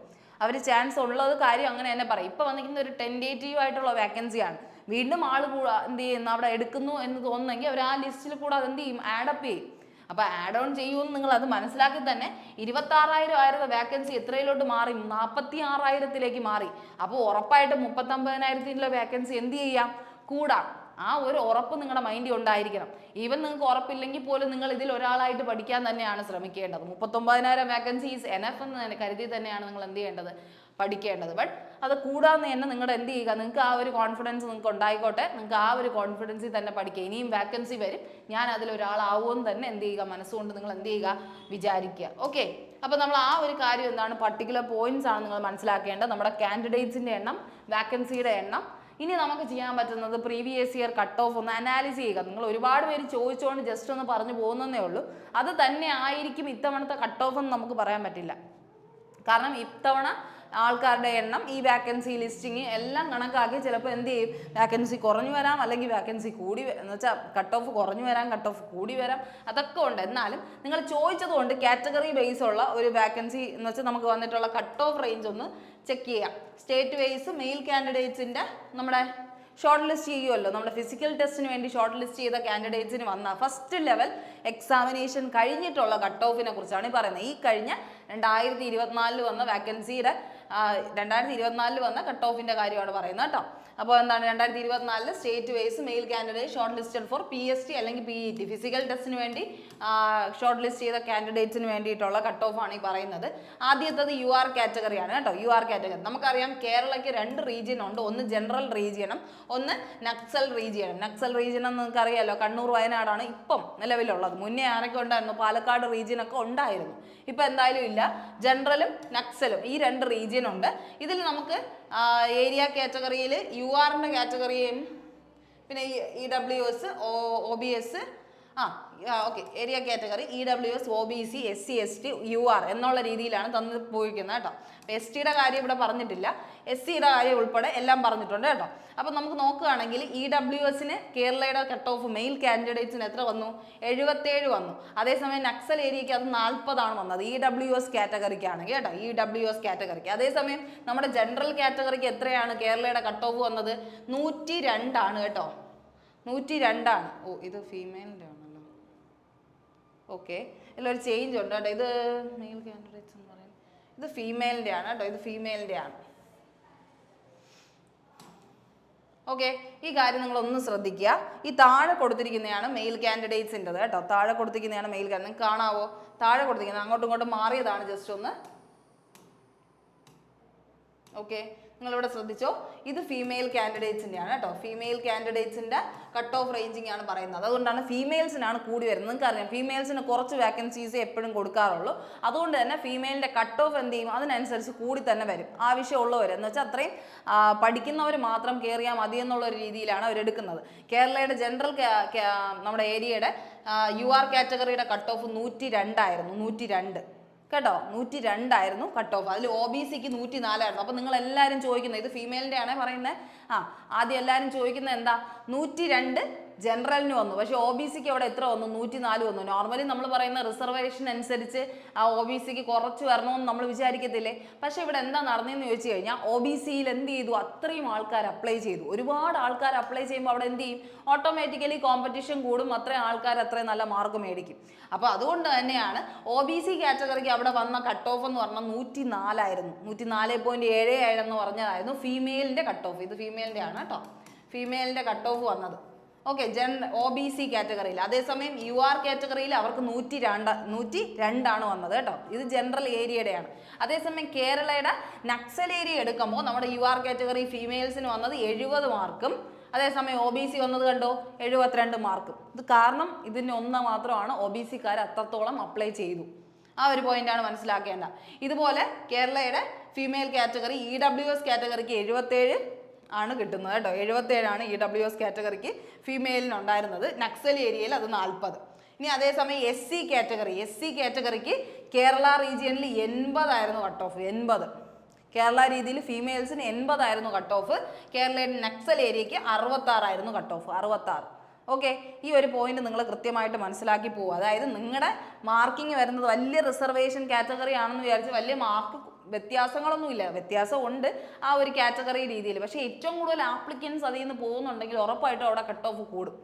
അവർ ചാൻസ് ഉള്ളത് കാര്യം അങ്ങനെ തന്നെ പറയും. ഇപ്പോൾ വന്നിരിക്കുന്ന ഒരു ടെൻറ്റേറ്റീവ് ആയിട്ടുള്ള വാക്കൻസിയാണ്. വീണ്ടും ആൾ എന്ത് ചെയ്യുന്നു അവിടെ എടുക്കുന്നു എന്ന് തോന്നുന്നെങ്കിൽ അവർ ആ ലിസ്റ്റിൽ കൂടെ അതെന്ത് ചെയ്യും? ആഡപ്പ് ചെയ്യും. അപ്പോൾ ആഡ് ഓൺ ചെയ്യുമെന്ന് നിങ്ങൾ അത് മനസ്സിലാക്കി തന്നെ 26,000 ആയിരുന്ന വാക്കൻസി എത്രയിലോട്ട് മാറി? 46,000 മാറി. അപ്പോൾ ഉറപ്പായിട്ടും 39,000 വാക്കൻസി എന്ത് ചെയ്യാം? കൂടാം. ആ ഒരു ഉറപ്പ് നിങ്ങളുടെ മൈൻഡിൽ ഉണ്ടായിരിക്കണം. ഈവൻ നിങ്ങൾക്ക് ഉറപ്പില്ലെങ്കിൽ പോലും നിങ്ങൾ ഇതിൽ ഒരാളായിട്ട് പഠിക്കാൻ തന്നെയാണ് ശ്രമിക്കേണ്ടത്. 39,000 വാക്കൻസീസ് എനഫ് എന്ന് കരുതി തന്നെയാണ് നിങ്ങൾ എന്ത് ചെയ്യേണ്ടത്? പഠിക്കേണ്ടത്. ബട്ട് അത് കൂടാതെ തന്നെ നിങ്ങളുടെ എന്ത് ചെയ്യുക, നിങ്ങൾക്ക് ആ ഒരു കോൺഫിഡൻസ് നിങ്ങൾക്ക് ഉണ്ടായിക്കോട്ടെ, നിങ്ങൾക്ക് ആ ഒരു കോൺഫിഡൻസിൽ തന്നെ പഠിക്കുക. ഇനിയും വാക്കൻസി വരും, ഞാൻ അതിലൊരാളാവുമെന്ന് തന്നെ എന്ത് ചെയ്യുക, മനസ്സുകൊണ്ട് നിങ്ങൾ എന്ത് ചെയ്യുക, വിചാരിക്കുക. ഓക്കെ, അപ്പോൾ നമ്മൾ ആ ഒരു കാര്യം എന്താണ്, പർട്ടിക്കുലർ പോയിന്റ്സ് ആണ് നിങ്ങൾ മനസ്സിലാക്കേണ്ടത്. നമ്മുടെ കാൻഡിഡേറ്റ്സിൻ്റെ എണ്ണം, വാക്കൻസിയുടെ എണ്ണം. ഇനി നമുക്ക് ചെയ്യാൻ പറ്റുന്നത് പ്രീവിയസ് ഇയർ കട്ട് ഓഫ് ഒന്ന് അനാലിസ് ചെയ്യുക. നിങ്ങൾ ഒരുപാട് പേര് ചോദിച്ചുകൊണ്ട് ജസ്റ്റ് ഒന്ന് പറഞ്ഞു പോകുന്നതേ ഉള്ളൂ. അത് തന്നെ ആയിരിക്കും ഇത്തവണത്തെ കട്ട് ഓഫ് എന്ന് നമുക്ക് പറയാൻ പറ്റില്ല. കാരണം ഇത്തവണ ആൾക്കാരുടെ എണ്ണം, ഈ വാക്കൻസി ലിസ്റ്റിങ് എല്ലാം കണക്കാക്കി ചിലപ്പോൾ എന്ത് ചെയ്യും, വാക്കൻസി കുറഞ്ഞു വരാം, അല്ലെങ്കിൽ വാക്കൻസി കൂടി, എന്ന് വെച്ചാൽ കട്ട് ഓഫ് കുറഞ്ഞു വരാം, കട്ട് ഓഫ് കൂടി വരാം, അതൊക്കെ ഉണ്ട്. എന്നാലും നിങ്ങൾ ചോദിച്ചതുകൊണ്ട് കാറ്റഗറി ബേസ് ഉള്ള ഒരു വാക്കൻസി എന്ന് വെച്ചാൽ നമുക്ക് വന്നിട്ടുള്ള കട്ട് ഓഫ് റേഞ്ച് ഒന്ന് ചെക്ക് ചെയ്യാം. സ്റ്റേറ്റ് വൈസ് മെയിൽ കാൻഡിഡേറ്റ്സിൻ്റെ നമ്മുടെ ഷോർട്ട് ലിസ്റ്റ് ചെയ്യുമല്ലോ, നമ്മുടെ ഫിസിക്കൽ ടെസ്റ്റിന് വേണ്ടി ഷോർട്ട് ലിസ്റ്റ് ചെയ്ത കാൻഡിഡേറ്റ്സിന് വന്ന ഫസ്റ്റ് ലെവൽ എക്സാമിനേഷൻ കഴിഞ്ഞിട്ടുള്ള കട്ട് ഓഫിനെ കുറിച്ചാണ് ഈ പറയുന്നത്. ഈ കഴിഞ്ഞ 2024 വന്ന വാക്കൻസിയുടെ 2024 വന്ന കട്ട് ഓഫിൻ്റെ കാര്യമാണ് പറയുന്നത് കേട്ടോ. അപ്പോൾ എന്താണ് 2024 state wise male candidate shortlisted for PST അല്ലെങ്കിൽ PET ഫിസിക്കൽ ടെസ്റ്റിന് വേണ്ടി ഷോർട്ട് ലിസ്റ്റ് ചെയ്ത കാൻഡിഡേറ്റ്സിന് വേണ്ടിയിട്ടുള്ള കട്ട് ഓഫ് ആണ് ഈ പറയുന്നത്. ആദ്യത്തത് UR കാറ്റഗറിയാണ് കേട്ടോ. UR കാറ്റഗറി നമുക്കറിയാം കേരളയ്ക്ക് 2 റീജിയൻ ഉണ്ട്. ഒന്ന് ജനറൽ റീജിയനും ഒന്ന് നക്സൽ റീജിയനും. നക്സൽ റീജിയൻ എന്ന് നിങ്ങൾക്ക് അറിയാലോ, കണ്ണൂർ വയനാടാണ് ഇപ്പം നിലവിലുള്ളത്. മുന്നേ ആരൊക്കെ ഉണ്ടായിരുന്നു? പാലക്കാട് റീജിയനൊക്കെ ഉണ്ടായിരുന്നു. ഇപ്പം എന്തായാലും ഇല്ല. ജനറലും നക്സലും ഈ 2 റീജിയൻ ഉണ്ട്. ഇതിൽ നമുക്ക് ഏരിയ കാറ്റഗറിയിൽ URൻ്റെ കാറ്റഗറിയും പിന്നെ EWS OBS okay area category EWS OBC SC ST UR എന്നുള്ള രീതിയിലാണ് തന്നു പോയിരിക്കുന്നത് കേട്ടോ. STയുടെ കാര്യം ഇവിടെ പറഞ്ഞിട്ടില്ല, SCയുടെ കാര്യം ഉൾപ്പെടെ എല്ലാം പറഞ്ഞിട്ടുണ്ട് കേട്ടോ. അപ്പം നമുക്ക് നോക്കുകയാണെങ്കിൽ EWSന് കേരളയുടെ കട്ട് ഓഫ് മെയിൽ കാൻഡിഡേറ്റ്സിന് എത്ര വന്നു? 77 വന്നു. അതേസമയം നക്സൽ ഏരിയയ്ക്ക് അത് 40 വന്നത് EWS കാറ്റഗറിക്കാണെങ്കിൽ കേട്ടോ, EWS കാറ്റഗറിക്ക്. അതേസമയം നമ്മുടെ ജനറൽ കാറ്റഗറിക്ക് എത്രയാണ് കേരളയുടെ കട്ട് ഓഫ് വന്നത്? 102 ആണ് കേട്ടോ, 102 ആണ്. ഓ ഇത് ഫീമെയിലിൻ്റെ ആണല്ലോ. ഓക്കെ, ഇതിലൊരു ചേഞ്ച് ഉണ്ട് കേട്ടോ. ഇത് മെയിൽ കാൻഡിഡേറ്റ്സ് എന്ന് പറയുന്നത് ഇത് ഫീമെയിലിൻ്റെ ആണ് കേട്ടോ, ഇത് ഫീമെയിലിൻ്റെ ആണ്. ഓക്കെ, ഈ കാര്യം നിങ്ങളൊന്ന് ശ്രദ്ധിക്കുക. ഈ താഴെ കൊടുത്തിരിക്കുന്നതാണ് മെയിൽ കാൻഡിഡേറ്റ്സിൻ്റെത് കേട്ടോ. താഴെ കൊടുത്തിരിക്കുന്നതാണ് മെയിൽ കാൻഡിഡേറ്റ്. നിങ്ങൾക്ക് കാണാവോ? താഴെ കൊടുത്തിരിക്കുന്നത് അങ്ങോട്ടും ഇങ്ങോട്ടും മാറിയതാണ് ജസ്റ്റ് ഒന്ന്. ഓക്കെ, നിങ്ങളിവിടെ ശ്രദ്ധിച്ചോ, ഇത് ഫീമെയിൽ കാൻഡിഡേറ്റ്സിൻ്റെയാണ് കേട്ടോ. ഫീമെയിൽ കാൻഡിഡേറ്റ്സിൻ്റെ കട്ട് ഓഫ് റേഞ്ചിങ് ആണ് പറയുന്നത്. അതുകൊണ്ടാണ് ഫീമെയിൽസിനാണ് കൂടി വരുന്നത്. നിങ്ങൾക്കറിയാം ഫീമെയിൽസിന് കുറച്ച് വാക്കൻസീസ് എപ്പോഴും കൊടുക്കാറുള്ളൂ. അതുകൊണ്ട് തന്നെ ഫീമെയിലിൻ്റെ കട്ട് ഓഫ് എന്ത് ചെയ്യും, അതിനനുസരിച്ച് കൂടി തന്നെ വരും. ആവശ്യമുള്ളവർ എന്ന് വെച്ചാൽ അത്രയും പഠിക്കുന്നവർ മാത്രം കയറിയാൽ മതി എന്നുള്ള ഒരു രീതിയിലാണ് അവരെടുക്കുന്നത്. കേരളയുടെ ജനറൽ നമ്മുടെ ഏരിയയുടെ UR കാറ്റഗറിയുടെ കട്ട് ഓഫ് 102 ആയിരുന്നു. 102 കേട്ടോ, 102 കട്ട് ഓഫ്. അതിൽ OBCക്ക് 104. അപ്പോൾ നിങ്ങൾ എല്ലാവരും ചോദിക്കുന്നത്, ഇത് ഫീമെയിലിൻ്റെ ആണേ പറയുന്നത്. ആദ്യം എല്ലാവരും ചോദിക്കുന്നത് എന്താ, 102 ജനറലിന് വന്നു, പക്ഷേ OBCക്ക് അവിടെ എത്ര വന്നു, 104 വന്നു. നോർമലി നമ്മൾ പറയുന്ന റിസർവേഷൻ അനുസരിച്ച് ആ OBCക്ക് കുറച്ച് വരണമെന്ന് നമ്മൾ വിചാരിക്കത്തില്ലേ. പക്ഷേ ഇവിടെ എന്താ നടന്നതെന്ന് ചോദിച്ചു കഴിഞ്ഞാൽ OBCയിൽ എന്ത് ചെയ്തു, അത്രയും ആൾക്കാർ അപ്ലൈ ചെയ്തു. ഒരുപാട് ആൾക്കാർ അപ്ലൈ ചെയ്യുമ്പോൾ അവിടെ എന്ത് ചെയ്യും, ഓട്ടോമാറ്റിക്കലി കോമ്പറ്റീഷൻ കൂടും, അത്രയും ആൾക്കാർ അത്രയും നല്ല മാർക്ക് മേടിക്കും. അപ്പോൾ അതുകൊണ്ട് തന്നെയാണ് OBC കാറ്റഗറിക്ക് അവിടെ വന്ന കട്ട് ഓഫ് എന്ന് പറഞ്ഞാൽ 104 ആയിരുന്നു. 104.77 എന്ന് പറഞ്ഞതായിരുന്നു ഫീമെയിലിൻ്റെ കട്ട് ഓഫ്. ഇത് ഫീമെയിലിൻ്റെ ആണ് കേട്ടോ, ഫീമെയിലിൻ്റെ കട്ട് ഓഫ് വന്നത്. ഓക്കെ, OBC കാറ്റഗറിയിൽ. അതേസമയം UR കാറ്റഗറിയിൽ അവർക്ക് 102 ആണ് വന്നത് കേട്ടോ. ഇത് ജനറൽ ഏരിയയുടെയാണ്. അതേസമയം കേരളയുടെ നക്സൽ ഏരിയ എടുക്കുമ്പോൾ നമ്മുടെ UR കാറ്റഗറി ഫീമെയിൽസിന് വന്നത് 70 മാർക്കും അതേസമയം OBC വന്നത് കണ്ടോ 72 മാർക്കും. ഇത് കാരണം ഇതിന് ഒന്ന് മാത്രമാണ് OBCക്കാർ അത്രത്തോളം അപ്ലൈ ചെയ്തു. ആ ഒരു പോയിന്റാണ് മനസ്സിലാക്കേണ്ട. ഇതുപോലെ കേരളയുടെ ഫീമെയിൽ കാറ്റഗറി EWS കാറ്റഗറിക്ക് 77 ആണ് കിട്ടുന്നത് കേട്ടോ. 77 ആണ് EWS കാറ്റഗറിക്ക് ഫീമെയിലിന് ഉണ്ടായിരുന്നത്. നക്സൽ ഏരിയയിൽ അത് 40. ഇനി അതേസമയം SC കാറ്റഗറിക്ക് കേരള റീജിയനിൽ 80 ആയിരുന്നു കട്ട് ഓഫ്. 80 കേരള രീതിയിൽ ഫീമെയിൽസിന് 80 ആയിരുന്നു കട്ട് ഓഫ്. കേരളയുടെ നക്സൽ ഏരിയയ്ക്ക് 66 ആയിരുന്നു കട്ട് ഓഫ്. 66. ഓക്കെ, ഈ ഒരു പോയിന്റ് നിങ്ങൾ കൃത്യമായിട്ട് മനസ്സിലാക്കി പോവുക. അതായത് നിങ്ങളുടെ മാർക്കിങ് വരുന്നത് വലിയ റിസർവേഷൻ കാറ്റഗറി ആണെന്ന് വിചാരിച്ച് വലിയ മാർക്ക് വ്യത്യാസങ്ങളൊന്നുമില്ല. വ്യത്യാസം ഉണ്ട് ആ ഒരു കാറ്റഗറി രീതിയിൽ. പക്ഷേ ഏറ്റവും കൂടുതൽ ആപ്ലിക്കൻസ് അതിൽ നിന്ന് പോകുന്നുണ്ടെങ്കിൽ ഉറപ്പായിട്ടും അവിടെ കട്ട് ഓഫ് കൂടും.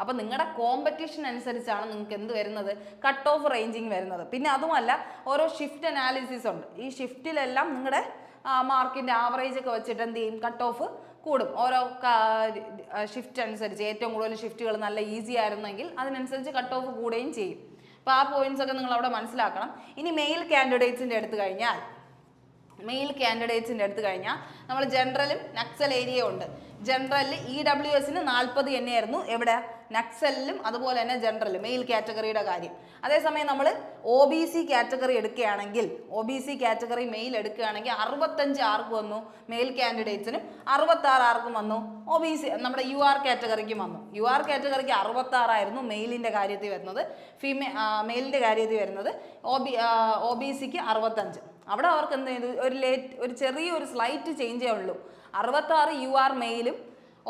അപ്പോൾ നിങ്ങളുടെ കോമ്പറ്റീഷൻ അനുസരിച്ചാണ് നിങ്ങൾക്ക് എന്ത് വരുന്നത്, കട്ട് ഓഫ് റേഞ്ചിങ് വരുന്നത്. പിന്നെ അതുമല്ല, ഓരോ ഷിഫ്റ്റ് അനാലിസിസ് ഉണ്ട്. ഈ ഷിഫ്റ്റിലെല്ലാം നിങ്ങളുടെ മാർക്കിൻ്റെ ആവറേജ് ഒക്കെ വെച്ചിട്ട് എന്ത് ചെയ്യും, കട്ട് ഓഫ് കൂടും. ഓരോ ഷിഫ്റ്റ് അനുസരിച്ച് ഏറ്റവും കൂടുതൽ ഷിഫ്റ്റുകൾ നല്ല ഈസി ആയിരുന്നെങ്കിൽ അതിനനുസരിച്ച് കട്ട് ഓഫ് കൂടുകയും ചെയ്യും. അപ്പോൾ ആ പോയിന്റ്സ് ഒക്കെ നിങ്ങൾ അവിടെ മനസ്സിലാക്കണം. ഇനി മെയിൽ കാൻഡിഡേറ്റ്സിൻ്റെ എടുത്തു കഴിഞ്ഞാൽ നമ്മൾ ജനറലും നക്സൽ ഏരിയയും ഉണ്ട്. ജനറലിൽ EWSന് 40 തന്നെയായിരുന്നു. എവിടെ, നക്സലിലും അതുപോലെ തന്നെ ജനറൽ മെയിൽ കാറ്റഗറിയുടെ കാര്യം. അതേസമയം നമ്മൾ OBC കാറ്റഗറി എടുക്കുകയാണെങ്കിൽ, OBC കാറ്റഗറി മെയിൽ എടുക്കുകയാണെങ്കിൽ 65 ആർക്ക് വന്നു, മെയിൽ കാൻഡിഡേറ്റ്സിനും 66 ആർക്കും വന്നു. OBC നമ്മുടെ UR കാറ്റഗറിക്കും വന്നു. UR കാറ്റഗറിക്ക് 66 ആയിരുന്നു മെയിലിൻ്റെ കാര്യത്തിൽ വരുന്നത്. മെയിലിൻ്റെ കാര്യത്തിൽ വരുന്നത്. OBCക്ക് 65. അവിടെ അവർക്ക് എന്ത് ചെയ്തു, ഒരു ചെറിയൊരു സ്ലൈറ്റ് ചേഞ്ചേ ഉള്ളൂ. 66 UR മെയിലും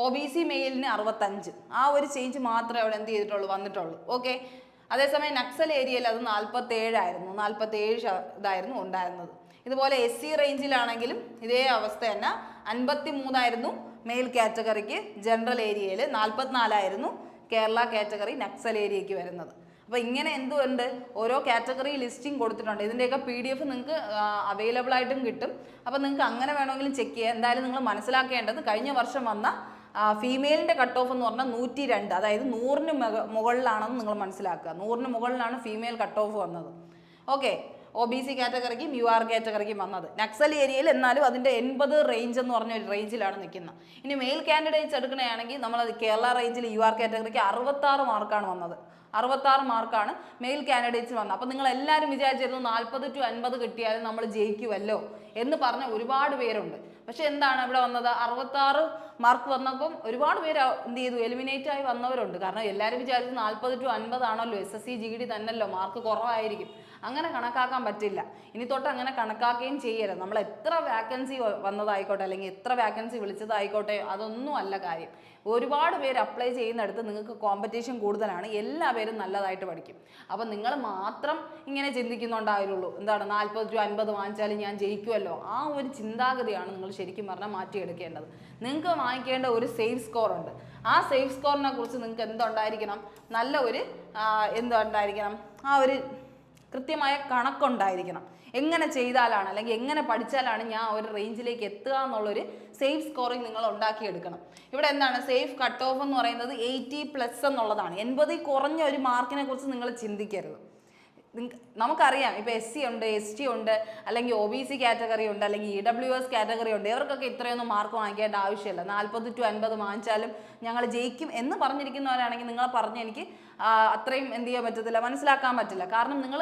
OBC മെയിലിന് 65. ആ ഒരു ചേഞ്ച് മാത്രമേ അവിടെ എന്ത് ചെയ്തിട്ടുള്ളൂ, വന്നിട്ടുള്ളൂ. ഓക്കെ, അതേസമയം നക്സൽ ഏരിയയിൽ അത് 47 ആയിരുന്നു. 47 ഇതായിരുന്നു ഉണ്ടായിരുന്നത്. ഇതുപോലെ SC റേഞ്ചിലാണെങ്കിലും ഇതേ അവസ്ഥ തന്നെ. 53 ആയിരുന്നു മെയിൽ കാറ്റഗറിക്ക് ജനറൽ ഏരിയയിൽ, 44 ആയിരുന്നു കേരള കാറ്റഗറി നക്സൽ ഏരിയയ്ക്ക് വരുന്നത്. അപ്പോൾ ഇങ്ങനെ എന്തുകൊണ്ട് ഓരോ കാറ്റഗറി ലിസ്റ്റിംഗ് കൊടുത്തിട്ടുണ്ട്. ഇതിൻ്റെയൊക്കെ PDF നിങ്ങൾക്ക് അവൈലബിൾ ആയിട്ടും കിട്ടും. അപ്പോൾ നിങ്ങൾക്ക് അങ്ങനെ വേണമെങ്കിലും ചെക്ക് ചെയ്യാം. എന്തായാലും നിങ്ങൾ മനസ്സിലാക്കേണ്ടത്, കഴിഞ്ഞ വർഷം വന്ന ഫീമെയിലിൻ്റെ കട്ട് ഓഫ് എന്ന് പറഞ്ഞാൽ 102, അതായത് 100ന് മുകളിലാണെന്ന് നിങ്ങൾ മനസ്സിലാക്കുക. 100ന് മുകളിലാണ് ഫീമെയിൽ കട്ട് ഓഫ് വന്നത്. ഓക്കെ, OBC കാറ്റഗറിക്കും UR കാറ്റഗറിക്കും വന്നത്. നക്സൽ ഏരിയയിൽ എന്നാലും അതിൻ്റെ 80 റേഞ്ച് എന്ന് പറഞ്ഞ ഒരു റേഞ്ചിലാണ് നിൽക്കുന്നത്. ഇനി മെയിൽ കാൻഡിഡേറ്റ്സ് എടുക്കണമെങ്കിൽ നമ്മൾ കേരള റേഞ്ചിൽ UR കാറ്റഗറിക്ക് 66 മാർക്കാണ് വന്നത്. 66 മാർക്കാണ് മെയിൽ കാൻഡിഡേറ്റ്സ് വന്നത്. അപ്പോൾ നിങ്ങൾ എല്ലാവരും വിചാരിച്ചിരുന്നു 40 to 50 കിട്ടിയാലും നമ്മൾ ജയിക്കുമല്ലോ എന്ന് പറഞ്ഞ ഒരുപാട് പേരുണ്ട്. പക്ഷെ എന്താണ് ഇവിടെ വന്നത്, 66 മാർക്ക് വന്നപ്പം ഒരുപാട് പേര് എന്ത് ചെയ്തു, എലിമിനേറ്റ് ആയി വന്നവരുണ്ട്. കാരണം എല്ലാവരും വിചാരിച്ചു 40 to 50 ആണല്ലോ, SSC GD തന്നെയല്ലോ, മാർക്ക് കുറവായിരിക്കും. അങ്ങനെ കണക്കാക്കാൻ പറ്റില്ല. ഇനി തൊട്ട് അങ്ങനെ കണക്കാക്കുകയും ചെയ്യരുത്. നമ്മൾ എത്ര വാക്കൻസി വന്നതായിക്കോട്ടെ അല്ലെങ്കിൽ എത്ര വാക്കൻസി വിളിച്ചതായിക്കോട്ടെ, അതൊന്നും അല്ല കാര്യം. ഒരുപാട് പേര് അപ്ലൈ ചെയ്യുന്നിടത്ത് നിങ്ങൾക്ക് കോമ്പറ്റീഷൻ കൂടുതലാണ്. എല്ലാവരും നല്ലതായിട്ട് പഠിക്കും. അപ്പം നിങ്ങൾ മാത്രം ഇങ്ങനെ ചിന്തിക്കുന്നുണ്ടായിരുള്ളൂ, എന്താണ് 40 to 50 വാങ്ങിച്ചാലും ഞാൻ ജയിക്കുമല്ലോ. ആ ഒരു ചിന്താഗതിയാണ് നിങ്ങൾ ശരിക്കും പറഞ്ഞാൽ മാറ്റിയെടുക്കേണ്ടത്. നിങ്ങൾക്ക് വാങ്ങിക്കേണ്ട ഒരു സേഫ് സ്കോർ ഉണ്ട്. ആ സേഫ് സ്കോറിനെ കുറിച്ച് നിങ്ങൾക്ക് എന്തുണ്ടായിരിക്കണം, നല്ല ഒരു എന്തുണ്ടായിരിക്കണം, ആ ഒരു കൃത്യമായ കണക്കുണ്ടായിരിക്കണം. എങ്ങനെ ചെയ്താലാണ് അല്ലെങ്കിൽ എങ്ങനെ പഠിച്ചാലാണ് ഞാൻ ഒരു റേഞ്ചിലേക്ക് എത്തുക എന്നുള്ളൊരു സേഫ് സ്കോറിങ് നിങ്ങൾ ഉണ്ടാക്കിയെടുക്കണം. ഇവിടെ എന്താണ് സേഫ് കട്ട് ഓഫ് എന്ന് പറയുന്നത് 80+ എന്നുള്ളതാണ്. 80 കുറഞ്ഞ ഒരു മാർക്കിനെ കുറിച്ച് നിങ്ങൾ ചിന്തിക്കരുത്. നമുക്കറിയാം ഇപ്പോൾ SC ഉണ്ട്, ST ഉണ്ട്, അല്ലെങ്കിൽ OBC കാറ്റഗറി ഉണ്ട്, അല്ലെങ്കിൽ EWS കാറ്റഗറി ഉണ്ട്. ഇവർക്കൊക്കെ ഇത്രയൊന്നും മാർക്ക് വാങ്ങിക്കേണ്ട ആവശ്യമില്ല. 40 to 50 വാങ്ങിച്ചാലും ഞങ്ങൾ ജയിക്കും എന്ന് പറഞ്ഞിരിക്കുന്നവരാണെങ്കിൽ നിങ്ങളെ പറഞ്ഞ് എനിക്ക് അത്രയും എന്ത് ചെയ്യാൻ പറ്റത്തില്ല, മനസ്സിലാക്കാൻ പറ്റില്ല. കാരണം നിങ്ങൾ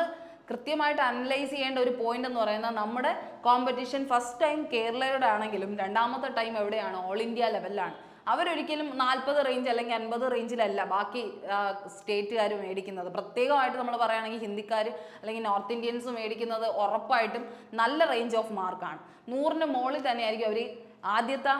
കൃത്യമായിട്ട് അനലൈസ് ചെയ്യേണ്ട ഒരു പോയിന്റ് എന്ന് പറയുന്നത് നമ്മുടെ കോമ്പറ്റീഷൻ ഫസ്റ്റ് ടൈം കേരളയുടെ ആണെങ്കിലും രണ്ടാമത്തെ ടൈം എവിടെയാണ്, ഓൾ ഇന്ത്യ ലെവലിലാണ്. അവരൊരിക്കലും 40 റേഞ്ച് അല്ലെങ്കിൽ 50 റേഞ്ചിലല്ല ബാക്കി സ്റ്റേറ്റുകാർ മേടിക്കുന്നത്. പ്രത്യേകമായിട്ട് നമ്മൾ പറയുകയാണെങ്കിൽ ഹിന്ദിക്കാർ അല്ലെങ്കിൽ നോർത്ത് ഇന്ത്യൻസ് മേടിക്കുന്നത് ഉറപ്പായിട്ടും നല്ല റേഞ്ച് ഓഫ് മാർക്കാണ്. 100ന് മുകളിൽ തന്നെയായിരിക്കും അവർ ആദ്യത്തെ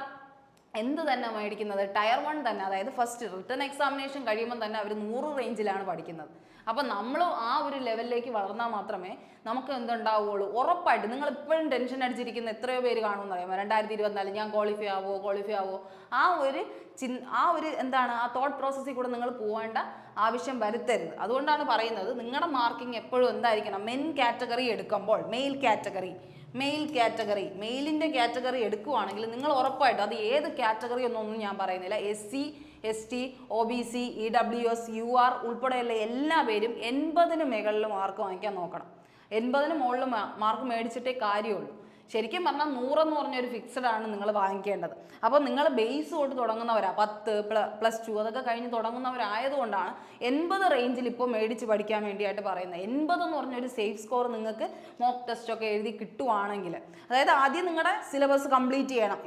എന്ത് തന്നെ മേടിക്കുന്നത്. ടയർ 1 തന്നെ, അതായത് ഫസ്റ്റ് റിട്ടേൺ എക്സാമിനേഷൻ കഴിയുമ്പോൾ തന്നെ അവർ 100 റേഞ്ചിലാണ് പഠിക്കുന്നത്. അപ്പം നമ്മൾ ആ ഒരു ലെവലിലേക്ക് വളർന്നാൽ മാത്രമേ നമുക്ക് എന്തുണ്ടാവുകയുള്ളൂ. ഉറപ്പായിട്ട് നിങ്ങൾ ഇപ്പോഴും ടെൻഷൻ അടിച്ചിരിക്കുന്ന എത്രയോ പേര് കാണുമെന്ന് അറിയാമോ, 2024 ഞാൻ ക്വാളിഫൈ ആവോ. ആ ഒരു എന്താണ് ആ തോട്ട് പ്രോസസ്സിൽ കൂടെ നിങ്ങൾ പോകേണ്ട ആവശ്യം വരുത്തരുത്. അതുകൊണ്ടാണ് പറയുന്നത് നിങ്ങളുടെ മാർക്കിംഗ് എപ്പോഴും എന്തായിരിക്കണം, മെയിലിൻ്റെ കാറ്റഗറി എടുക്കുവാണെങ്കിൽ നിങ്ങൾ ഉറപ്പായിട്ടും അത് ഏത് കാറ്റഗറി ഒന്നും ഞാൻ പറയുന്നില്ല, SC ST OBC EWS UR ഉൾപ്പെടെയുള്ള എല്ലാ പേരും 80ന് മുകളിൽ മാർക്ക് വാങ്ങിക്കാൻ നോക്കണം. 80ന് മുകളിൽ മാർക്ക് മേടിച്ചിട്ടേ കാര്യമുള്ളൂ. ശരിക്കും പറഞ്ഞാൽ 100 എന്ന് പറഞ്ഞൊരു ഫിക്സഡ് ആണ് നിങ്ങൾ വാങ്ങിക്കേണ്ടത്. അപ്പോൾ നിങ്ങൾ ബേസ് തൊട്ട് തുടങ്ങുന്നവരാണ്, 10 +2 അതൊക്കെ കഴിഞ്ഞ് തുടങ്ങുന്നവരായതുകൊണ്ടാണ് 80 റേഞ്ചിൽ ഇപ്പോൾ മേടിച്ച് പഠിക്കാൻ വേണ്ടിയിട്ട് പറയുന്നത്. 80 എന്ന് പറഞ്ഞൊരു സേഫ് സ്കോർ നിങ്ങൾക്ക് മോക്ക് ടെസ്റ്റൊക്കെ എഴുതി കിട്ടുവാണെങ്കിൽ, അതായത് ആദ്യം നിങ്ങളുടെ സിലബസ് കംപ്ലീറ്റ് ചെയ്യണം,